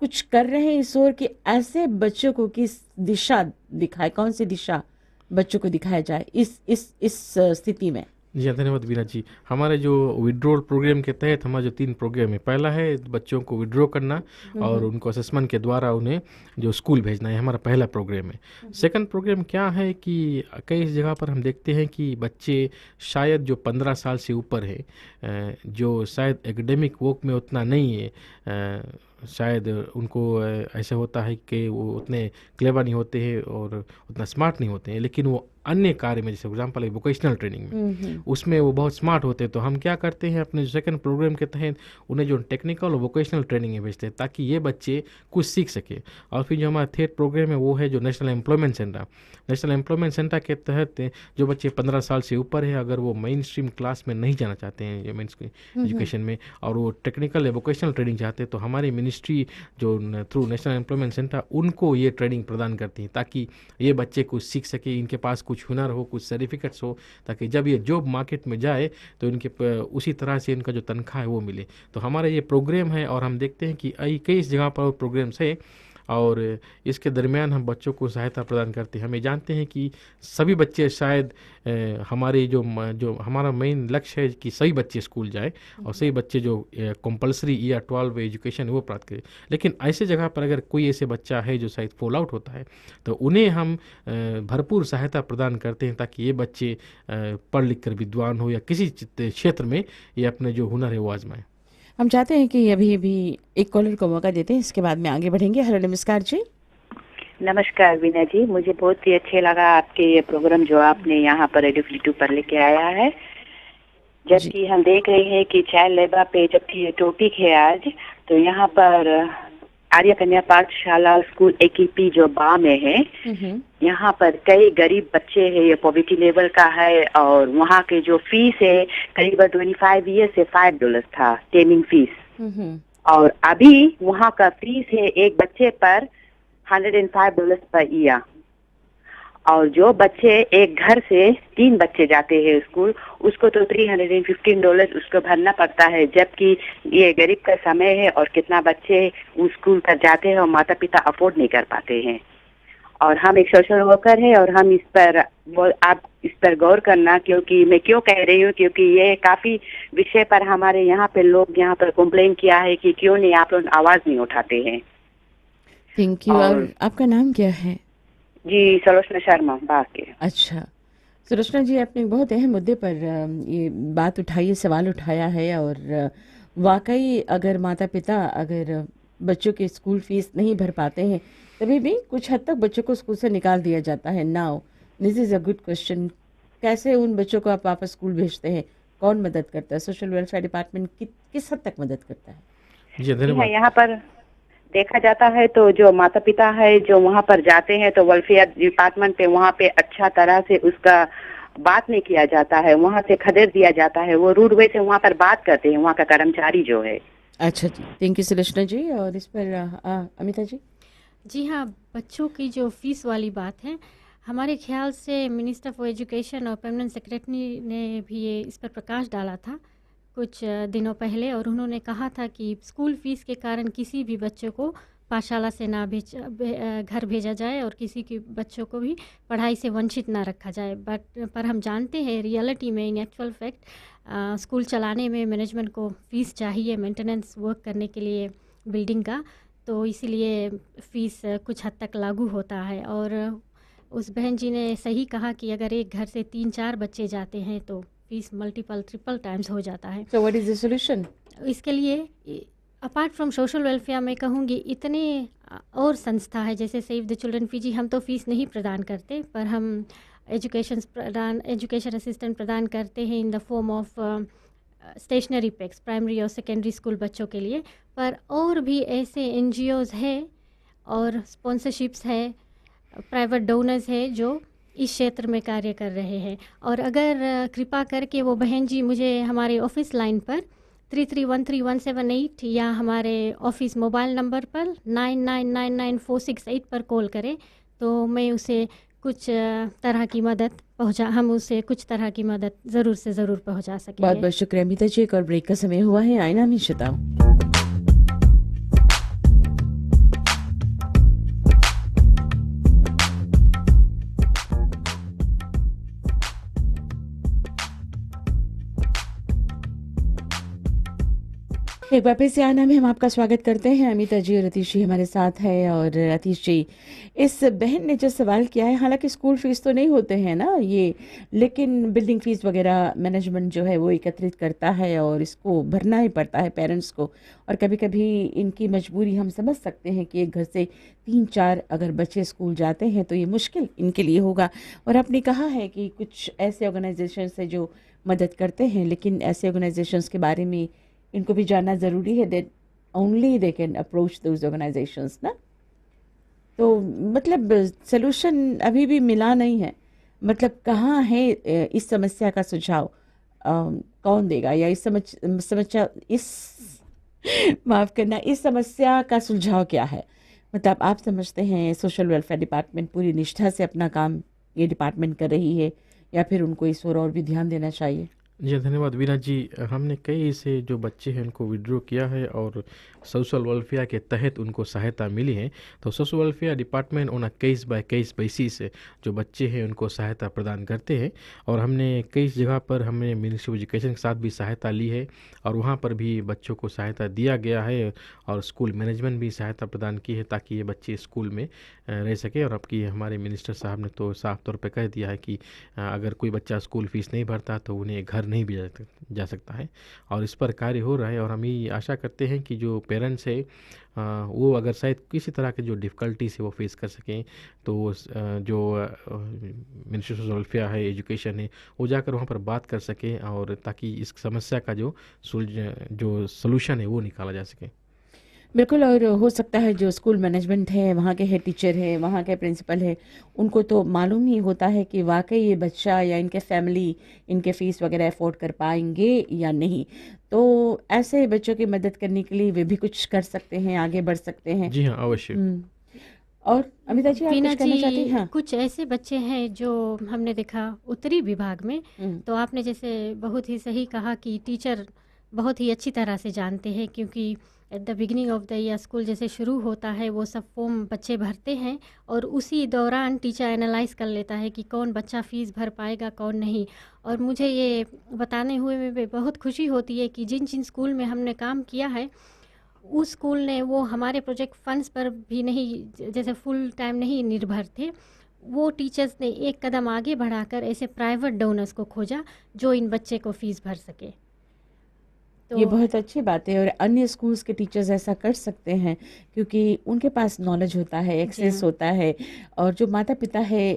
कुछ कर रहे हैं इस ओर कि ऐसे बच्चों को किस दिशा दिखाए, कौन सी दिशा बच्चों को दिखाया जाए इस स्थिति में? जी हाँ, धन्यवाद बीना जी। हमारे जो विड्रॉल प्रोग्राम के तहत हमारे जो 3 प्रोग्राम है, पहला है बच्चों को विड्रॉ करना और उनको असेसमेंट के द्वारा उन्हें जो स्कूल भेजना है, हमारा पहला प्रोग्राम है। सेकंड प्रोग्राम क्या है कि कई जगह पर हम देखते हैं कि बच्चे शायद जो 15 साल से ऊपर है, जो शायद एकेडमिक वर्क में उतना नहीं है, शायद उनको ऐसा होता है कि वो उतने क्लेवर नहीं होते हैं और उतना स्मार्ट नहीं होते हैं, लेकिन वो अन्य कार्य में, जैसे एग्जांपल है वोकेशनल ट्रेनिंग में, उसमें वो बहुत स्मार्ट होते हैं। तो हम क्या करते हैं, अपने सेकंड प्रोग्राम के तहत उन्हें जो टेक्निकल और वोकेशनल ट्रेनिंग में भेजते हैं ताकि ये बच्चे कुछ सीख सके। और फिर जो हमारा थर्ड प्रोग्राम है वो है जो national employment centre. National employment centre के तहत जो बच्चे 15 साल से ऊपर है, अगर वो मेन स्ट्रीम क्लास में नहीं जाना चाहते हैं मेन एजुकेशन में, और वो टेक्निकल या वोकेशनल ट्रेनिंग चाहते हैं, तो हमारी मिनिस्ट्री जो थ्रू नेशनल एम्प्लॉयमेंट सेंटर उनको ये ट्रेनिंग प्रदान करती है ताकि ये बच्चे कुछ सीख सके, इनके पास कुछ हुनर हो, कुछ सर्टिफिकेट्स हो, ताकि जब ये जॉब मार्केट में जाए तो इनके उसी तरह से इनका जो तनख्वाह है वो मिले। तो हमारा ये प्रोग्राम है और हम देखते हैं कि कई जगह पर प्रोग्राम्स है और इसके दरमियान हम बच्चों को सहायता प्रदान करते हैं। हमें जानते हैं कि सभी बच्चे शायद हमारे जो हमारा मेन लक्ष्य है कि सभी बच्चे स्कूल जाए और सभी बच्चे जो कंपलसरी ईयर 12 एजुकेशन है वो प्राप्त करें। लेकिन ऐसे जगह पर अगर कोई ऐसे बच्चा है जो शायद फॉल आउट होता है, तो उन्हें हम भरपूर सहायता प्रदान करते हैं ताकि ये बच्चे पढ़ लिख कर विद्वान हो या किसी क्षेत्र में ये अपने जो हुनर है वो आजमाएं। हम चाहते हैं कि अभी एक कॉलर को मौका देते हैं, इसके बाद में आगे बढ़ेंगे। हेलो, नमस्कार जी। नमस्कार वीना जी, मुझे बहुत ही अच्छे लगा आपके ये प्रोग्राम जो आपने यहाँ पर रेडियो फ्री पर लेके आया है। जबकि हम देख रहे हैं कि चाइल्ड लेबर पे जबकि ये टॉपिक है आज, तो यहाँ पर आर्य कन्या पाठशाला स्कूल AKP जो बा में है, यहाँ पर कई गरीब बच्चे हैं, ये पॉवर्टी लेवल का है और वहाँ के जो फीस है करीब 25 ईयर से $5 था टेमिंग फीस, और अभी वहाँ का फीस है एक बच्चे पर $105 पर ईयर। और जो बच्चे एक घर से 3 बच्चे जाते हैं स्कूल, उसको तो $315 उसको भरना पड़ता है, जबकि ये गरीब का समय है और कितना बच्चे उस स्कूल पर जाते हैं और माता पिता अफोर्ड नहीं कर पाते हैं। और हम एक सोशल वर्कर है और हम आप इस पर गौर करना, क्योंकि मैं क्यों कह रही हूँ, क्योंकि ये काफी विषय पर हमारे यहाँ पे लोग यहाँ पर कंप्लेन किया है कि क्यों नहीं आप लोग आवाज नहीं उठाते हैं। Thank you. और आपका नाम क्या है? जी, सलोचना शर्मा बाके। अच्छा, सुलोचना जी, आपने बहुत अहम मुद्दे पर ये बात उठाई है, सवाल उठाया है। और वाकई अगर माता पिता अगर बच्चों के स्कूल फीस नहीं भर पाते हैं, तभी भी कुछ हद तक बच्चों को स्कूल से निकाल दिया जाता है। Now this is a good question, कैसे उन बच्चों को आप वापस स्कूल भेजते हैं? कौन मदद करता है? सोशल वेलफेयर डिपार्टमेंट किस हद तक मदद करता है? जी धन्यवाद। यहाँ पर देखा जाता है तो जो माता पिता है जो वहाँ पर जाते हैं तो वेलफेयर डिपार्टमेंट पे वहाँ पे अच्छा तरह से उसका बात नहीं किया जाता है, वहाँ से खदेड़ दिया जाता है, वो रूड वे से वहाँ पर बात करते हैं वहाँ का कर्मचारी जो है। अच्छा जी, थैंक यू सुलोचना जी। और इस पर अमिता जी। जी हाँ, बच्चों की जो फीस वाली बात है, हमारे ख्याल से मिनिस्टर फॉर एजुकेशन और परमानेंट सेक्रेटरी ने भी ये इस पर प्रकाश डाला था कुछ दिनों पहले, और उन्होंने कहा था कि स्कूल फीस के कारण किसी भी बच्चों को पाठशाला से ना घर भेजा जाए और किसी के बच्चों को भी पढ़ाई से वंचित ना रखा जाए। पर हम जानते हैं रियलिटी में, इन एक्चुअल फैक्ट स्कूल चलाने में मैनेजमेंट को फ़ीस चाहिए मेंटेनेंस वर्क करने के लिए बिल्डिंग का, तो इसीलिए फ़ीस कुछ हद तक लागू होता है। और उस बहन जी ने सही कहा कि अगर एक घर से 3-4 बच्चे जाते हैं तो फीस ट्रिपल टाइम्स हो जाता है। So what is the solution? इसके लिए अपार्ट फ्रॉम सोशल वेलफेयर मैं कहूँगी इतने और संस्था है जैसे सेव द चिल्ड्रन फीजी। हम तो फीस नहीं प्रदान करते, पर हम एजुकेशन असिस्टेंट प्रदान करते हैं in the form of stationery packs primary और सेकेंडरी स्कूल बच्चों के लिए। पर और भी ऐसे NGOs है और स्पॉन्सरशिप्स है, प्राइवेट डोनर्स है जो इस क्षेत्र में कार्य कर रहे हैं। और अगर कृपा करके वो बहन जी मुझे हमारे ऑफिस लाइन पर 331317 या हमारे ऑफिस मोबाइल नंबर पर 99999468 पर कॉल करें तो मैं उसे कुछ तरह की मदद हम उसे कुछ तरह की मदद ज़रूर से ज़रूर पहुंचा सकेंगे। बहुत बहुत शुक्रिया अमिता जी। एक और ब्रेक का समय हुआ है। आईना मिश्ता। एक बार फिर से आना में हम आपका स्वागत करते हैं। अमिता जी और अतीश जी हमारे साथ है। और अतीश जी, इस बहन ने जो सवाल किया है, हालांकि स्कूल फीस तो नहीं होते हैं ना ये, लेकिन बिल्डिंग फीस वगैरह मैनेजमेंट जो है वो एकत्रित करता है और इसको भरना ही पड़ता है पेरेंट्स को। और कभी कभी इनकी मजबूरी हम समझ सकते हैं कि एक घर से 3-4 अगर बच्चे स्कूल जाते हैं तो ये मुश्किल इनके लिए होगा। और आपने कहा है कि कुछ ऐसे ऑर्गेनाइजेशंस है जो मदद करते हैं, लेकिन ऐसे ऑर्गेनाइजेशंस के बारे में इनको भी जानना ज़रूरी है। That only they can approach those organisations ना। तो मतलब सलूशन अभी भी मिला नहीं है। मतलब कहाँ है इस समस्या का सुझाव, कौन देगा, या इस समस्या माफ़ करना, इस समस्या का सुझाव क्या है? मतलब आप समझते हैं सोशल वेलफेयर डिपार्टमेंट पूरी निष्ठा से अपना काम ये डिपार्टमेंट कर रही है, या फिर उनको इस ओर और भी ध्यान देना चाहिए? जी धन्यवाद वीना जी। हमने कई ऐसे जो बच्चे हैं उनको विड्रॉ किया है और सोशल वेलफेयर के तहत उनको सहायता मिली है। तो social welfare department on a case by case basis जो बच्चे हैं उनको सहायता प्रदान करते हैं। और हमने कई जगह पर हमने मिनिस्ट्री ऑफ एजुकेशन के साथ भी सहायता ली है और वहाँ पर भी बच्चों को सहायता दिया गया है और स्कूल मैनेजमेंट भी सहायता प्रदान की है ताकि ये बच्चे स्कूल में रह सके। और अब की हमारे मिनिस्टर साहब ने तो साफ तौर पर कह दिया है कि अगर कोई बच्चा स्कूल फीस नहीं भरता तो उन्हें घर नहीं भी जा सकता है। और इस पर कार्य हो रहा है और हम ये आशा करते हैं कि जो पेरेंट्स है वो अगर शायद किसी तरह के जो डिफ़िकल्टीज है वो फेस कर सकें तो जो मिनिस्ट्री ऑफ वेलफेयर है, एजुकेशन है, वो जाकर वहाँ पर बात कर सकें और ताकि इस समस्या का जो सलूशन है वो निकाला जा सके। बिल्कुल। और हो सकता है जो स्कूल मैनेजमेंट है, वहाँ के हेड टीचर है, वहाँ के प्रिंसिपल है, उनको तो मालूम ही होता है कि वाकई ये बच्चा या इनके फैमिली इनके फ़ीस वगैरह अफोर्ड कर पाएंगे या नहीं। तो ऐसे बच्चों की मदद करने के लिए वे भी कुछ कर सकते हैं, आगे बढ़ सकते हैं। जी हाँ, अवश्य। और अमिता जी, आप कुछ कहना चाहती हैं? हाँ। कुछ ऐसे बच्चे हैं जो हमने देखा उत्तरी विभाग में, तो आपने जैसे बहुत ही सही कहा कि टीचर बहुत ही अच्छी तरह से जानते हैं, क्योंकि at the beginning of the year school जैसे शुरू होता है वो सब फॉर्म बच्चे भरते हैं और उसी दौरान टीचर एनालाइज कर लेता है कि कौन बच्चा फ़ीस भर पाएगा कौन नहीं। और मुझे ये बताने हुए में बहुत खुशी होती है कि जिन जिन स्कूल में हमने काम किया है उस स्कूल ने वो हमारे प्रोजेक्ट फंड्स पर भी नहीं, जैसे फुल टाइम नहीं निर्भर थे, वो टीचर्स ने एक कदम आगे बढ़ाकर ऐसे प्राइवेट डोनर्स को खोजा जो इन बच्चे को फ़ीस भर सके। तो ये बहुत अच्छी बात है। और अन्य स्कूल्स के टीचर्स ऐसा कर सकते हैं क्योंकि उनके पास नॉलेज होता है, एक्सेस होता है। और जो माता पिता है,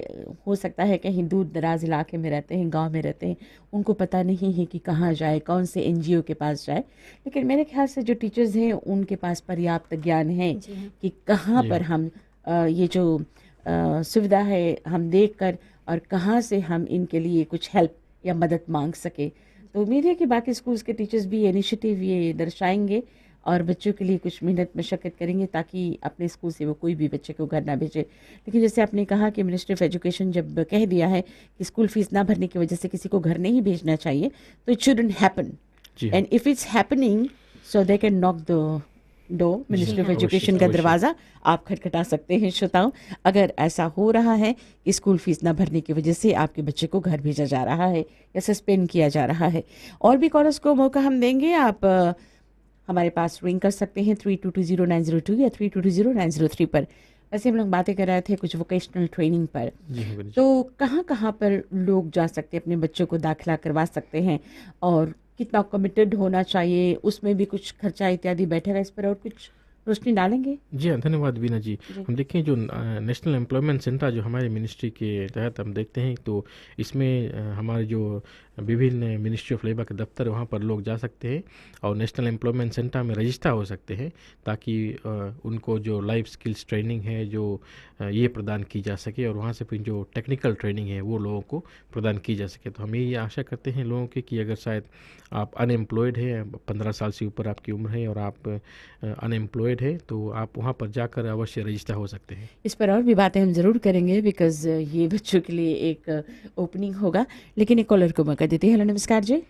हो सकता है कहीं दूर दराज इलाके में रहते हैं, गांव में रहते हैं, उनको पता नहीं है कि कहाँ जाए, कौन से NGO के पास जाए। लेकिन मेरे ख्याल से जो टीचर्स हैं उनके पास पर्याप्त ज्ञान है कि कहाँ पर हम ये जो सुविधा है हम देख कर और कहाँ से हम इनके लिए कुछ हेल्प या मदद मांग सके। तो उम्मीद है कि बाकी स्कूल्स के टीचर्स भी इनिशिएटिव ये दर्शाएंगे और बच्चों के लिए कुछ मेहनत मशक्क़त करेंगे ताकि अपने स्कूल से वो कोई भी बच्चे को घर ना भेजे। लेकिन जैसे आपने कहा कि मिनिस्ट्री ऑफ एजुकेशन जब कह दिया है कि स्कूल फीस ना भरने की वजह से किसी को घर नहीं भेजना चाहिए, तो it shouldn't happen. And if it's happening so they can knock the door, ministry of education का दरवाज़ा आप खटखटा सकते हैं। श्रोताओं, अगर ऐसा हो रहा है कि स्कूल फीस ना भरने की वजह से आपके बच्चे को घर भेजा जा रहा है या सस्पेंड किया जा रहा है, और भी कॉलर्स को मौका हम देंगे। आप हमारे पास रिंग कर सकते हैं 3220-902 या 3220-903 पर। वैसे हम लोग बातें कर रहे थे कुछ वोकेशनल ट्रेनिंग पर, तो कहाँ कहाँ पर लोग जा सकते हैं, अपने बच्चों को दाखिला करवा सकते हैं और कितना कमिटेड होना चाहिए, उसमें भी कुछ खर्चा इत्यादि बैठेगा, इस पर और कुछ रोशनी डालेंगे? जी हाँ, धन्यवाद बीना जी। हम देखें जो नेशनल एम्प्लॉयमेंट सेंटर जो हमारे मिनिस्ट्री के तहत हम देखते हैं, तो इसमें हमारे जो विभिन्न मिनिस्ट्री ऑफ लेबर के दफ्तर वहाँ पर लोग जा सकते हैं और नेशनल एम्प्लॉयमेंट सेंटर में रजिस्टर हो सकते हैं, ताकि उनको जो लाइफ स्किल्स ट्रेनिंग है जो ये प्रदान की जा सके, और वहाँ से फिर जो टेक्निकल ट्रेनिंग है वो लोगों को प्रदान की जा सके। तो हम ये आशा करते हैं लोगों की कि अगर शायद आप अनएम्प्लॉयड हैं, 15 साल से ऊपर आपकी उम्र है और आप अनएम्प्लॉयड है, तो आप वहाँ पर जाकर अवश्य रजिस्टर हो सकते हैं। इस पर और भी बातें हम ज़रूर करेंगे, बिकॉज ये बच्चों के लिए एक ओपनिंग होगा। लेकिन एक कॉलर को मौका देते हैं। हेलो, नमस्कार जी।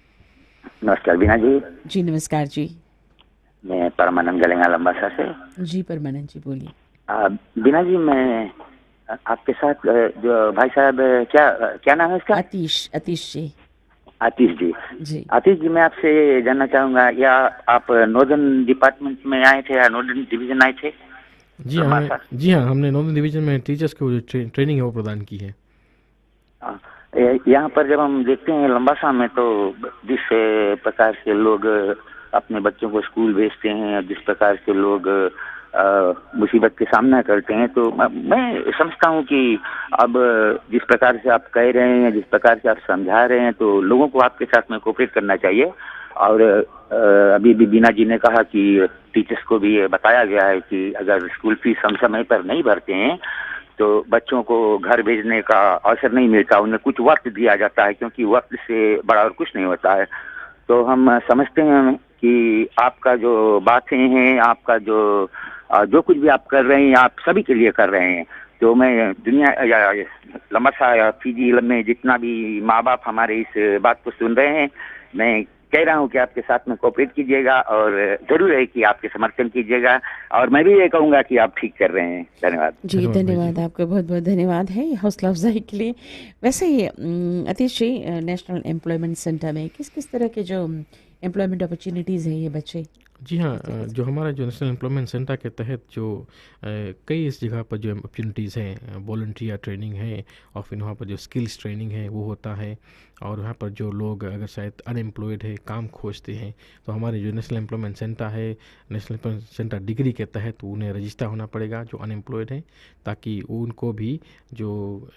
नमस्कार बीना जी। जी नमस्कार जी। मैं परमानंद गलेंगा लंबासा से। जी परमानंद जी बोलिए। बीना जी, मैं आपके साथ जो भाई साहब क्या नाम है इसका? आतिश जी। आतिश जी। जी आतिश जी, मैं आपसे जानना चाहूँगा, या आप नॉर्दर्न डिपार्टमेंट में आए थे या नॉर्दर्न डिवीजन आए थे? जी हाँ, हमने नॉर्दर्न डिवीजन में टीचर्स को जो ट्रेनिंग है वो प्रदान की है। यहाँ पर जब हम देखते हैं लंबासा में, तो जिस प्रकार से लोग अपने बच्चों को स्कूल भेजते हैं, जिस प्रकार से लोग मुसीबत के सामना करते हैं, तो मैं समझता हूँ कि अब जिस प्रकार से आप कह रहे हैं, जिस प्रकार से आप समझा रहे हैं, तो लोगों को आपके साथ में कोऑपरेट करना चाहिए। और अभी भी बीना जी ने कहा कि टीचर्स को भी ये बताया गया है कि अगर स्कूल फीस हम समय पर नहीं भरते हैं तो बच्चों को घर भेजने का अवसर नहीं मिलता, उन्हें कुछ वक्त दिया जाता है, क्योंकि वक्त से बड़ा और कुछ नहीं होता है। तो हम समझते हैं कि आपका जो बातें हैं, आपका जो कुछ भी आप कर रहे हैं, आप सभी के लिए कर रहे हैं। तो मैं दुनिया या लमसा या फीजी में जितना भी माँ बाप हमारे इस बात को सुन रहे हैं, मैं कह रहा हूँ कि आपके साथ में कोऑपरेट कीजिएगा, और जरूर है कि आपके समर्थन कीजिएगा, और मैं भी ये कहूँगा कि आप ठीक कर रहे हैं। धन्यवाद जी। धन्यवाद, आपका बहुत बहुत धन्यवाद है हौसला अफजाई के लिए। वैसे ही अतीश जी, नेशनल एम्प्लॉयमेंट सेंटर में किस किस तरह के जो एम्प्लॉयमेंट अपॉर्चुनिटीज़ हैं ये बच्चे? जी हाँ, जो हमारा जो नेशनल एम्प्लॉयमेंट सेंटर के तहत जो कई इस जगह पर जो अपॉर्चुनिटीज़ हैं, वॉलंटियर या ट्रेनिंग है, और फिर वहाँ पर जो स्किल्स ट्रेनिंग है वो होता है। और वहाँ पर जो लोग अगर शायद अनएम्प्लॉयड है, काम खोजते हैं, तो हमारे जो नेशनल एम्प्लॉयमेंट सेंटर है, नेशनल एम्प्लॉयमेंट सेंटर डिग्री के तहत उन्हें रजिस्टर होना पड़ेगा जो अनएम्प्लॉयड है, ताकि उनको भी जो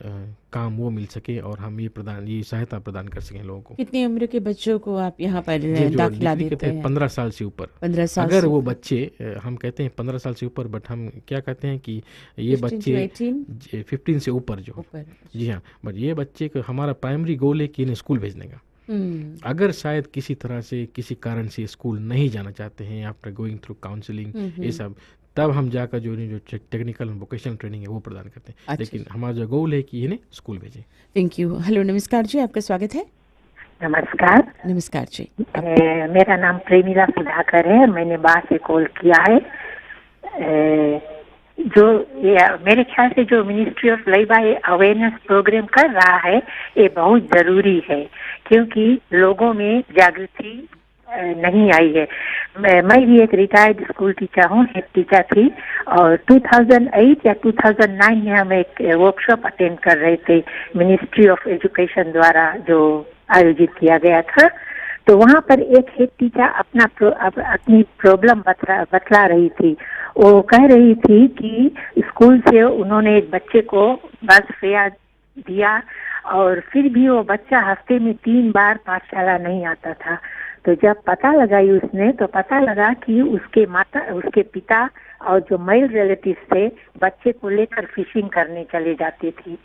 काम वो मिल सके और हम ये सहायता प्रदान कर सकें लोगों को। कितनी उम्र के बच्चों को आप यहाँ पर दाखिला देते हैं? 15 साल से ऊपर। 15 साल अगर वो बच्चे, हम कहते हैं 15 साल से ऊपर, बट हम क्या कहते हैं कि ये बच्चे 15 से ऊपर जो। जी हाँ, बट ये बच्चे को हमारा प्राइमरी गोल है कि इन्हें स्कूल भेजने का। अगर शायद किसी तरह से किसी कारण से स्कूल नहीं जाना चाहते हैं, आफ्टर गोइंग थ्रू काउंसलिंग ये सब, तब हम जाकर जो टेक्निकल वोकेशनल ट्रेनिंग है वो प्रदान करते हैं। अच्छा। लेकिन हमारा जो गोल है कि इन्हें स्कूल भेजें। Thank you. हेलो, नमस्कार जी, आपका स्वागत है। नमस्कार। नमस्कार जी। मेरा नाम प्रेमिला सुधाकर है, मैंने बाहर से कॉल किया है। जो मेरे ख्याल से जो ministry of labour awareness programme कर रहा है ये बहुत जरूरी है, क्योंकि लोगों में जागृति नहीं आई है। मैं भी एक रिटायर्ड स्कूल टीचर हूँ, हेड टीचर थी, और 2008 या 2009 में हम एक वर्कशॉप अटेंड कर रहे थे मिनिस्ट्री ऑफ एजुकेशन द्वारा जो आयोजित किया गया था। तो वहाँ पर एक हेड टीचर अपनी प्रॉब्लम बतला रही थी। वो कह रही थी कि स्कूल से उन्होंने एक बच्चे को बस फेयर दिया और फिर भी वो बच्चा हफ्ते में 3 बार पाठशाला नहीं आता था। तो जब पता लगाई उसने, तो पता लगा कि उसके पिता और जो मेल रिलेटिव थे बच्चे को लेकर फिशिंग करने चले जाते थे।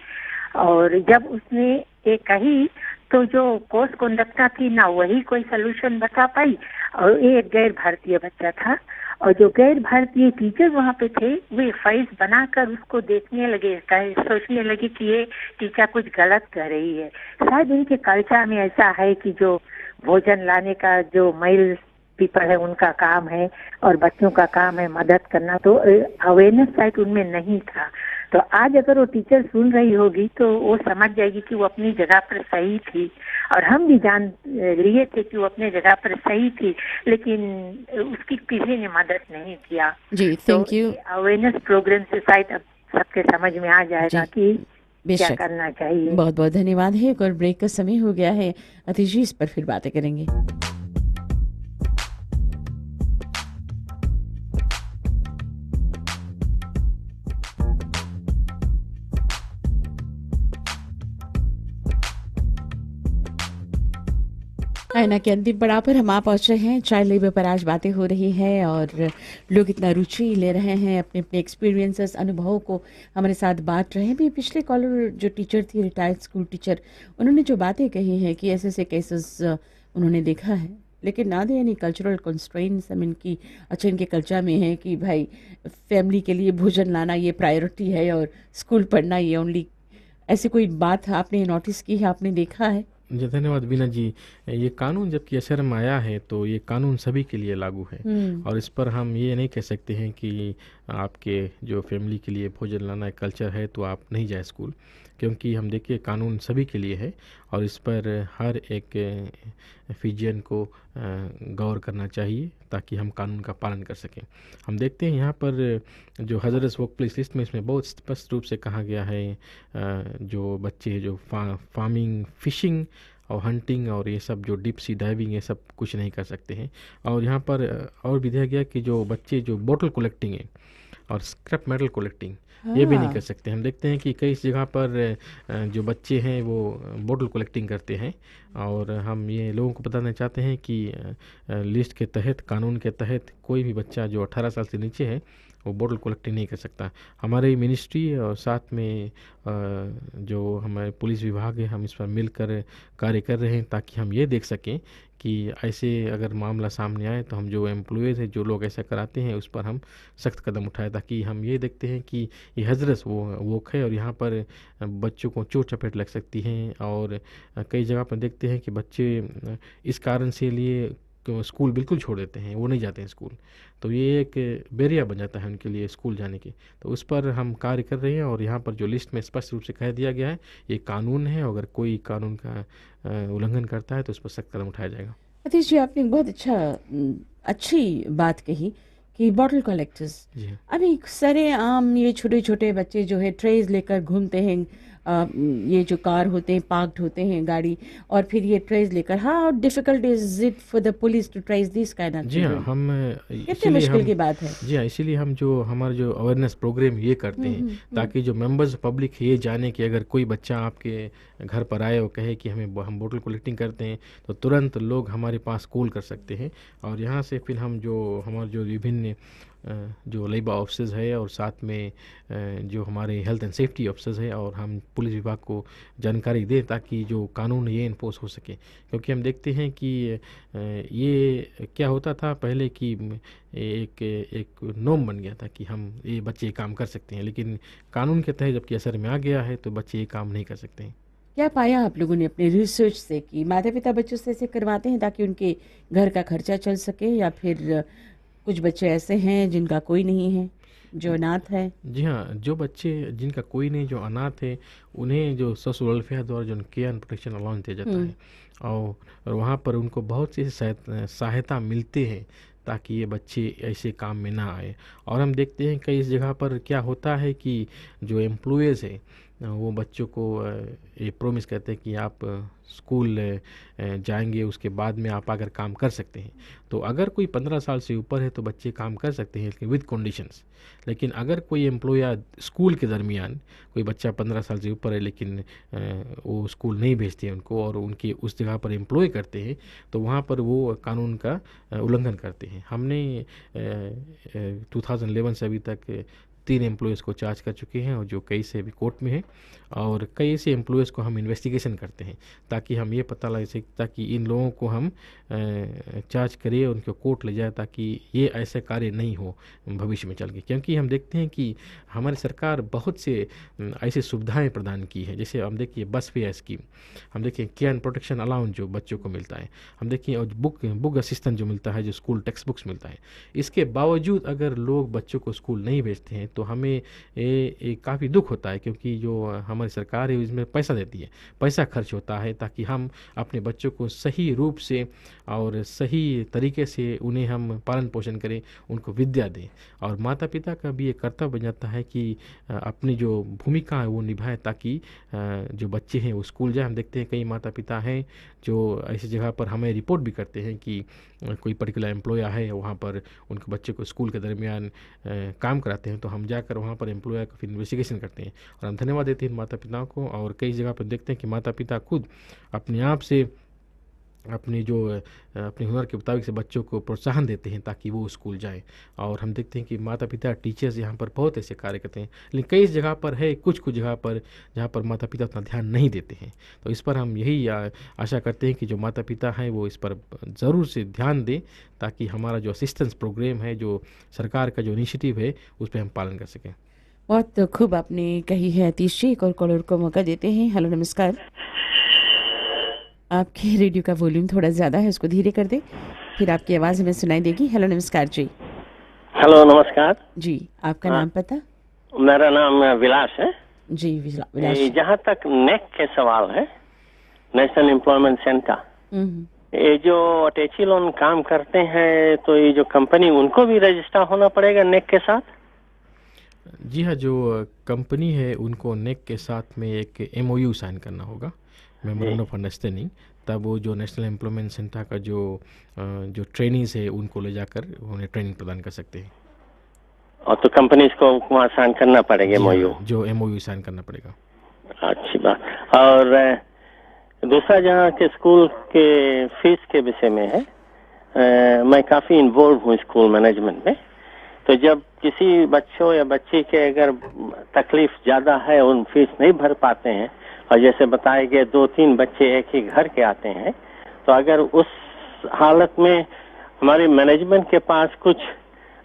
और जब उसने ये कही तो जो कोर्स कंडक्टर थी ना वही कोई सोल्यूशन बता पाई, और ये एक गैर भारतीय बच्चा था, और जो गैर भारतीय टीचर वहाँ पे थे वे फाइल्स बनाकर उसको देखने लगे, सोचने लगे कि ये टीचर कुछ गलत कर रही है। शायद उनके कल्चर में ऐसा है कि जो भोजन लाने का जो मेल पीपल है उनका काम है और बच्चों का काम है मदद करना, तो अवेयरनेस शायद उनमें नहीं था। तो आज अगर वो टीचर सुन रही होगी तो वो समझ जाएगी कि वो अपनी जगह पर सही थी, और हम भी जान लिए थे कि वो अपने जगह पर सही थी, लेकिन उसकी किसी ने मदद नहीं किया। जी, थैंक यू। अवेयरनेस प्रोग्राम से शायद अब सबके समझ में आ जाएगा कि क्या करना चाहिए। बहुत बहुत धन्यवाद है। एक और ब्रेक का समय हो गया है। अतिश जी, इस पर फिर बातें करेंगे। आईना के अंतिम पड़ाव पर हम आ पहुंचे हैं। चाइल्ड लेबर पर आज बातें हो रही है और लोग इतना रुचि ले रहे हैं, अपने अपने एक्सपीरियंसेस, अनुभवों को हमारे साथ बांट रहे हैं। भी पिछले कॉलर जो टीचर थी, रिटायर्ड स्कूल टीचर, उन्होंने जो बातें कही हैं कि ऐसे ऐसे केसेस उन्होंने देखा है, लेकिन ना दे यानी कल्चरल कंस्ट्रेंट्स हम इनकी अच्छा इनके कल्चर में है कि भाई फैमिली के लिए भोजन लाना ये प्रायोरिटी है और स्कूल पढ़ना ये ओनली। ऐसी कोई बात आपने नोटिस की है, आपने देखा है? जी धन्यवाद बीना जी। ये कानून जबकि असर में आया है तो ये कानून सभी के लिए लागू है और इस पर हम ये नहीं कह सकते हैं कि आपके जो फैमिली के लिए भोजन लाना एक कल्चर है तो आप नहीं जाए स्कूल, क्योंकि हम देखिए कानून सभी के लिए है और इस पर हर एक फिजियन को गौर करना चाहिए ताकि हम कानून का पालन कर सकें। हम देखते हैं यहाँ पर जो हज़रस वर्क प्लेस लिस्ट में इसमें बहुत स्पष्ट रूप से कहा गया है जो बच्चे जो फार्मिंग, फिशिंग और हंटिंग और ये सब जो डीप सी डाइविंग ये सब कुछ नहीं कर सकते हैं। और यहाँ पर और भी दिया गया कि जो बच्चे जो बोतल कलेक्टिंग है और स्क्रैप मेटल कलेक्टिंग ये भी नहीं कर सकते। हम देखते हैं कि कई जगह पर जो बच्चे हैं वो बोतल कलेक्टिंग करते हैं और हम ये लोगों को बताना चाहते हैं कि लिस्ट के तहत, कानून के तहत कोई भी बच्चा जो 18 साल से नीचे है वो बोतल कलेक्टिंग नहीं कर सकता। हमारी मिनिस्ट्री और साथ में जो हमारे पुलिस विभाग है, हम इस पर मिलकर कार्य कर रहे हैं ताकि हम ये देख सकें कि ऐसे अगर मामला सामने आए तो हम जो एम्प्लॉयज़ हैं, जो लोग ऐसा कराते हैं, उस पर हम सख्त कदम उठाएं ताकि हम ये देखते हैं कि ये हजरस वो है और यहाँ पर बच्चों को चोट चपेट लग सकती हैं। और कई जगह पर देखते हैं कि बच्चे इस कारण से लिए स्कूल बिल्कुल छोड़ देते हैं, वो नहीं जाते हैं स्कूल, तो ये एक बैरियर बन जाता है उनके लिए स्कूल जाने की। तो उस पर हम कार्य कर रहे हैं और यहाँ पर जो लिस्ट में स्पष्ट रूप से कह दिया गया है ये कानून है, अगर कोई कानून का उल्लंघन करता है तो उस पर सख्त कदम उठाया जाएगा। अतीश जी, आपने बहुत अच्छी बात कही कि बॉटल कलेक्टर्स अभी सरेआम ये छोटे छोटे बच्चे जो है ट्रेज लेकर घूमते हैं। ये जो कार होते हैं, पार्क्ड होते हैं गाड़ी, और फिर ये ट्रेस लेकर, how difficult is it for the police to trace this kind of? जी हाँ, हम कितनी मुश्किल की बात है। जी हाँ, इसीलिए हम जो हमारा जो अवेयरनेस प्रोग्राम ये करते हैं ताकि जो मेंबर्स पब्लिक ये जाने कि अगर कोई बच्चा आपके घर पर आए और कहे कि हम बोतल कलेक्टिंग करते हैं तो तुरंत लोग हमारे पास कॉल कर सकते हैं और यहाँ से फिर हम जो हमारे जो विभिन्न जो लेबर ऑफिसर्स है और साथ में जो हमारे हेल्थ एंड सेफ्टी ऑफिसर्स है और हम पुलिस विभाग को जानकारी दें ताकि जो कानून ये इन्फोर्स हो सके। क्योंकि हम देखते हैं कि ये क्या होता था पहले कि एक नॉर्म बन गया था कि हम ये बच्चे काम कर सकते हैं, लेकिन कानून के तहत जबकि असर में आ गया है तो बच्चे ये काम नहीं कर सकते हैं। क्या पाया आप लोगों ने अपने रिसर्च से कि माता पिता बच्चों से ऐसे करवाते हैं ताकि उनके घर का खर्चा चल सके, या फिर कुछ बच्चे ऐसे हैं जिनका कोई नहीं है, जो अनाथ है? जी हाँ, जो बच्चे जिनका कोई नहीं, जो अनाथ है, उन्हें जो सोशल वेलफेयर द्वारा जो केयर एंड प्रोटेक्शन अलाउंस दिया जाता है और वहाँ पर उनको बहुत सी सहायता मिलते हैं ताकि ये बच्चे ऐसे काम में ना आए। और हम देखते हैं कई जगह पर क्या होता है कि जो एम्प्लॉयज़ है वो बच्चों को ये प्रोमिस करते हैं कि आप स्कूल जाएंगे, उसके बाद में आप अगर काम कर सकते हैं। तो अगर कोई 15 साल से ऊपर है तो बच्चे काम कर सकते हैं लेकिन विद कंडीशंस। लेकिन अगर कोई एम्प्लॉयर स्कूल के दरमियान कोई बच्चा 15 साल से ऊपर है लेकिन वो स्कूल नहीं भेजते हैं उनको और उनकी उस जगह पर एम्प्लॉय करते हैं तो वहाँ पर वो कानून का उल्लंघन करते हैं। हमने 2011 से अभी तक 3 एम्प्लॉयज़ को चार्ज कर चुके हैं और जो कई से अभी कोर्ट में है और कई से एम्प्लॉयज़ को हम इन्वेस्टिगेशन करते हैं ताकि हम ये पता लगा सके ताकि इन लोगों को हम चार्ज करें, उनको कोर्ट ले जाए ताकि ये ऐसे कार्य नहीं हो भविष्य में चल के। क्योंकि हम देखते हैं कि हमारी सरकार बहुत से ऐसी सुविधाएं प्रदान की है, जैसे हम देखिए बस फेयर स्कीम, हम देखिए केयर एंड प्रोटेक्शन अलाउंस जो बच्चों को मिलता है, हम देखिए और बुक असिस्टेंट जो मिलता है, जो स्कूल टेक्स्ट बुक्स मिलता है। इसके बावजूद अगर लोग बच्चों को स्कूल नहीं भेजते हैं तो हमें काफ़ी दुख होता है, क्योंकि जो हमारी सरकार है इसमें पैसा देती है, पैसा खर्च होता है ताकि हम अपने बच्चों को सही रूप से और सही तरीके से उन्हें हम पालन पोषण करें, उनको विद्या दें। और माता पिता का भी एक कर्तव्य बन जाता है कि अपनी जो भूमिका है वो निभाए ताकि जो बच्चे हैं वो स्कूल जाए। हम देखते हैं कई माता पिता हैं जो ऐसी जगह पर हमें रिपोर्ट भी करते हैं कि कोई पर्टिकुलर एम्प्लॉयर है, वहाँ पर उनके बच्चे को स्कूल के दरमियान काम कराते हैं, तो हम जाकर वहाँ पर एम्प्लॉयर का फिर इन्वेस्टिगेशन करते हैं और हम धन्यवाद देते हैं माता पिताओं को। और कई जगह पर देखते हैं कि माता पिता खुद अपने आप से अपनी जो अपने हुनर के मुताबिक से बच्चों को प्रोत्साहन देते हैं ताकि वो स्कूल जाएं। और हम देखते हैं कि माता पिता टीचर्स यहाँ पर बहुत ऐसे कार्य करते हैं, लेकिन कई जगह पर है कुछ जगह पर जहाँ पर माता पिता उतना ध्यान नहीं देते हैं। तो इस पर हम यही आशा करते हैं कि जो माता पिता हैं वो इस पर ज़रूर से ध्यान दें ताकि हमारा जो असिस्टेंस प्रोग्राम है, जो सरकार का जो इनिशिएटिव है, उस पर हम पालन कर सकें। बहुत खूब आपने कही है अतीश जी। एक और कॉलर को मौका देते हैं। हेलो नमस्कार। आपके रेडियो का वॉल्यूम थोड़ा ज़्यादा है, उसको धीरे कर दें, फिर आपकी आवाज़ हमें सुनाई देगी। हेलो नमस्कार जी। हेलो नमस्कार जी, आपका नाम पता? मेरा नाम विलास है जी। विलास, जहाँ तक नेक के सवाल है, नेशनल एम्प्लॉयमेंट सेंटर, ये जो अटैची लोन काम करते हैं तो ये जो कंपनी उनको भी रजिस्टर होना पड़ेगा नेक के साथ? जी हाँ, जो कंपनी है उनको नेक के साथ में एक MOU साइन करना होगा, मेमोरेंडम ऑफ अंडरस्टैंडिंग। तब वो जो नेशनल एम्प्लॉयमेंट सेंटर का जो ट्रेनिंग्स है उनको ले जाकर उन्हें ट्रेनिंग प्रदान कर सकते हैं। और तो कंपनी को वहाँ साइन करना पड़ेगा MOU? जो MOU साइन करना पड़ेगा। अच्छी बात। और दूसरा जहाँ के स्कूल के फीस के विषय में है, मैं काफ़ी इन्वॉल्व हूँ स्कूल मैनेजमेंट में। तो जब किसी बच्चों या बच्ची के अगर तकलीफ ज़्यादा है, उन फीस नहीं भर पाते हैं, और जैसे बताए गए 2-3 बच्चे एक ही घर के आते हैं, तो अगर उस हालत में हमारे मैनेजमेंट के पास कुछ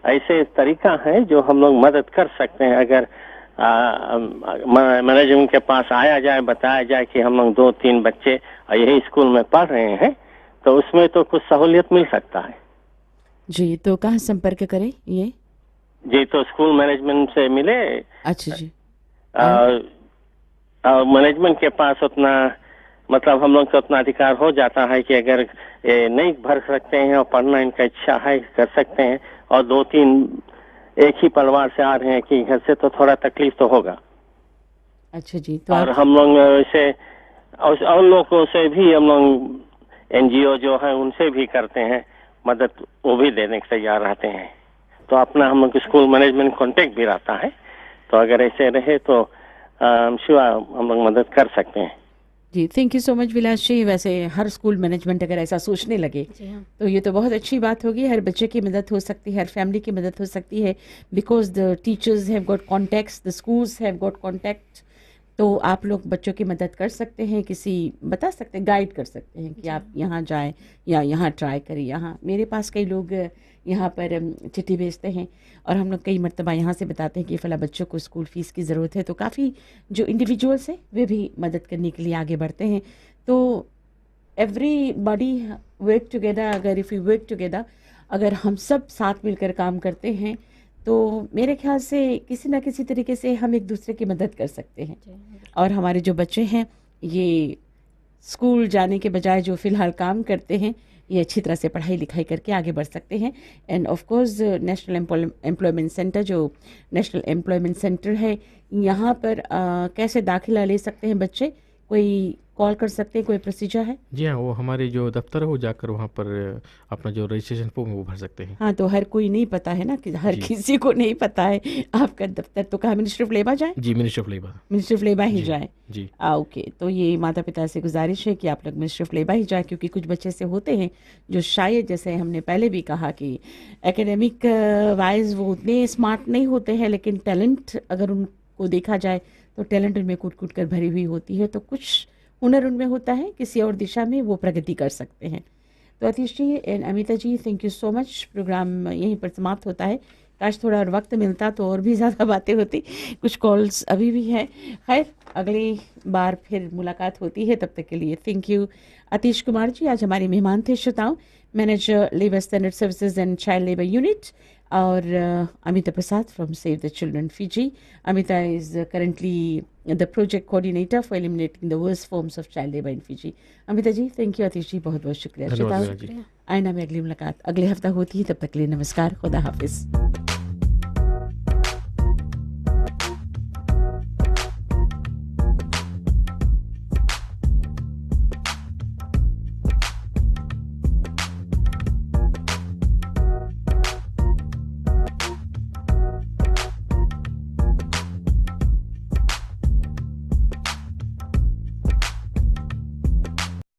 ऐसे तरीका है जो हम लोग मदद कर सकते हैं, अगर मैनेजमेंट के पास आया जाए, बताया जाए कि हम लोग 2-3 बच्चे यही स्कूल में पढ़ रहे हैं, तो उसमें तो कुछ सहूलियत मिल सकता है। जी, तो कहाँ संपर्क करें ये? जी, तो स्कूल मैनेजमेंट से मिले। अच्छा जी। मैनेजमेंट के पास उतना, मतलब हम लोग को उतना अधिकार हो जाता है कि अगर नहीं भर सकते हैं और पढ़ना इनका इच्छा है, कर सकते हैं, और 2-3 एक ही परिवार से आ रहे हैं कि घर से, तो थोड़ा तकलीफ तो होगा। अच्छा जी। तो और हम लोग इसे और लोगों से भी, हम लोग NGO जो है उनसे भी करते हैं मदद, वो भी देने के तैयार रहते हैं। तो अपना हम लोग स्कूल मैनेजमेंट कॉन्टेक्ट भी रहता है, तो अगर ऐसे रहे तो श्योर हम लोग मदद कर सकते हैं। जी, थैंक यू सो मच विलास जी। वैसे हर स्कूल मैनेजमेंट अगर ऐसा सोचने लगे तो ये तो बहुत अच्छी बात होगी। हर बच्चे की मदद हो सकती है, हर फैमिली की मदद हो सकती है, because the teachers have got contacts, the schools have got contact. तो आप लोग बच्चों की मदद कर सकते हैं, किसी बता सकते हैं, गाइड कर सकते हैं कि आप यहाँ जाएं या यहाँ ट्राई करें। यहाँ मेरे पास कई लोग यहाँ पर चिट्ठी भेजते हैं और हम लोग कई मरतबा यहाँ से बताते हैं कि फला बच्चों को स्कूल फ़ीस की ज़रूरत है, तो काफ़ी जो इंडिविजुअल्स हैं वे भी मदद करने के लिए आगे बढ़ते हैं। तो एवरीबॉडी वर्क टुगेदर, अगर इफ़ यू वर्क टुगेदर, अगर हम सब साथ मिलकर काम करते हैं तो मेरे ख्याल से किसी ना किसी तरीके से हम एक दूसरे की मदद कर सकते हैं। और हमारे जो बच्चे हैं ये स्कूल जाने के बजाय जो फ़िलहाल काम करते हैं, ये अच्छी तरह से पढ़ाई लिखाई करके आगे बढ़ सकते हैं। End of course national employment centre, जो नेशनल एम्प्लॉयमेंट सेंटर है, यहाँ पर कैसे दाखिला ले सकते हैं बच्चे? कोई कॉल कर सकते हैं, कोई प्रोसीजर है? जी हाँ, वो हमारे जो दफ्तर है वो जाकर वहाँ पर अपना जो रजिस्ट्रेशन फॉर्म है वो भर सकते हैं। हाँ, तो हर कोई नहीं पता है ना, कि हर किसी को नहीं पता है आपका दफ्तर। तो कहाँ, मिनिस्ट्री ऑफ लेबर जाए? जी, ministry of labour. Ministry of labour ही जाए जी। ओके। तो ये माता पिता से गुजारिश है कि आप लोग मिनिस्ट्री ऑफ लेबर ही जाए, क्योंकि कुछ बच्चे से होते हैं जो शायद, जैसे हमने पहले भी कहा कि एकेडमिक वाइज वो उतने स्मार्ट नहीं होते हैं, लेकिन टैलेंट अगर उनको देखा जाए तो टैलेंट उनमें कूट कूट कर भरी हुई होती है, तो कुछ हुनर उनमें होता है, किसी और दिशा में वो प्रगति कर सकते हैं। तो Atish ji and Amita ji, thank you so much. Programme यहीं पर समाप्त होता है। काश थोड़ा और वक्त मिलता तो और भी ज़्यादा बातें होती, कुछ कॉल्स अभी भी हैं। खैर, अगली बार फिर मुलाकात होती है, तब तक के लिए थैंक यू। अतीश कुमार जी आज हमारे मेहमान थे श्रोताओं, manager labour standard services and child labour unit, और Amita Prasad from save the children Fiji. Amita is currently the project coordinator for eliminating the worst forms of child labor in Fiji. Amita ji, thank you. Atish ji, बहुत बहुत शुक्रिया. आइना में अगली मुलाकात अगले हफ्ता होती है, तब तक के लिए नमस्कार, खुदा हाफिज.